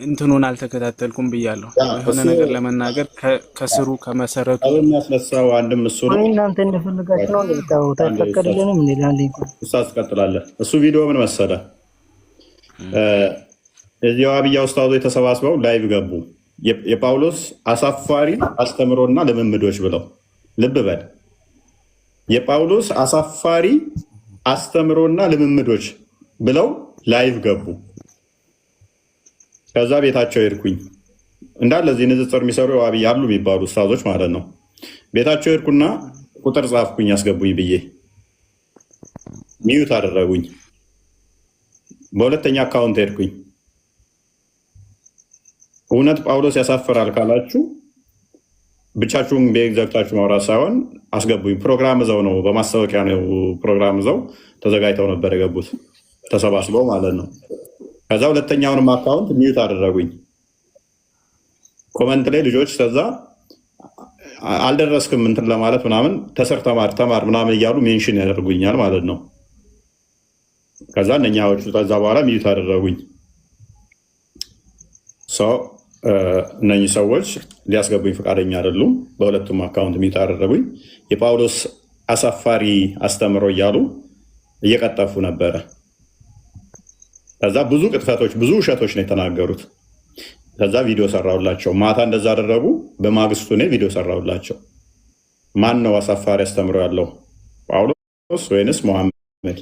Speaker 12: እንትኑን አልተከታተልኩም ብያለሁ። የሆነ ነገር ለመናገር ከስሩ ከመሰረቱ
Speaker 1: የሚያስነሳው አንድም እሱ ነው።
Speaker 10: እናንተ እንደፈለጋችሁ ነው ለታው ተፈቀደልንም እንላለን እኮ
Speaker 1: ኡስታዝ ቀጥላለህ። እሱ ቪዲዮ ምን መሰለ እዚያው አብያ ኡስታዞች ተሰባስበው ላይቭ ገቡ። የጳውሎስ አሳፋሪ አስተምሮና ልምምዶች ብለው ልብ በል የጳውሎስ አሳፋሪ አስተምሮና ልምምዶች ብለው ላይቭ ገቡ። ከዛ ቤታቸው ሄድኩኝ። እንዳለ እዚህ ንጽጽር የሚሰሩ አብይ አሉ የሚባሉ ኡስታዞች ማለት ነው። ቤታቸው ሄድኩና ቁጥር ጻፍኩኝ ያስገቡኝ ብዬ ሚዩት አደረጉኝ። በሁለተኛ አካውንት ሄድኩኝ። እውነት ጳውሎስ ያሳፍራል ካላችሁ ብቻችሁን ቤት ዘግታችሁ ማውራት ሳይሆን አስገቡኝ። ፕሮግራም ዘው ነው፣ በማስታወቂያ ነው ፕሮግራም ዘው ተዘጋጅተው ነበር የገቡት ተሰባስበው ማለት ነው። ከዛ ሁለተኛውንም አካውንት ሚዩት አደረጉኝ። ኮመንት ላይ ልጆች ከዛ አልደረስክም እንትን ለማለት ምናምን ተሰር ተማር ምናምን እያሉ ሜንሽን ያደርጉኛል ማለት ነው። ከዛ እነኛዎቹ ከዛ በኋላ ሚዩት አደረጉኝ። እነኚህ ሰዎች ሊያስገቡኝ ፈቃደኛ አይደሉም። በሁለቱም አካውንት ሚዩት አደረጉኝ። የጳውሎስ አሳፋሪ አስተምሮ እያሉ እየቀጠፉ ነበረ። ከዛ ብዙ ቅጥፈቶች፣ ብዙ ውሸቶች ነው የተናገሩት። ከዛ ቪዲዮ ሰራሁላቸው። ማታ እንደዛ አደረጉ። በማግስቱ እኔ ቪዲዮ ሰራሁላቸው። ማን ነው አሳፋሪ አስተምሮ ያለው ጳውሎስ ወይንስ ሙሐመድ?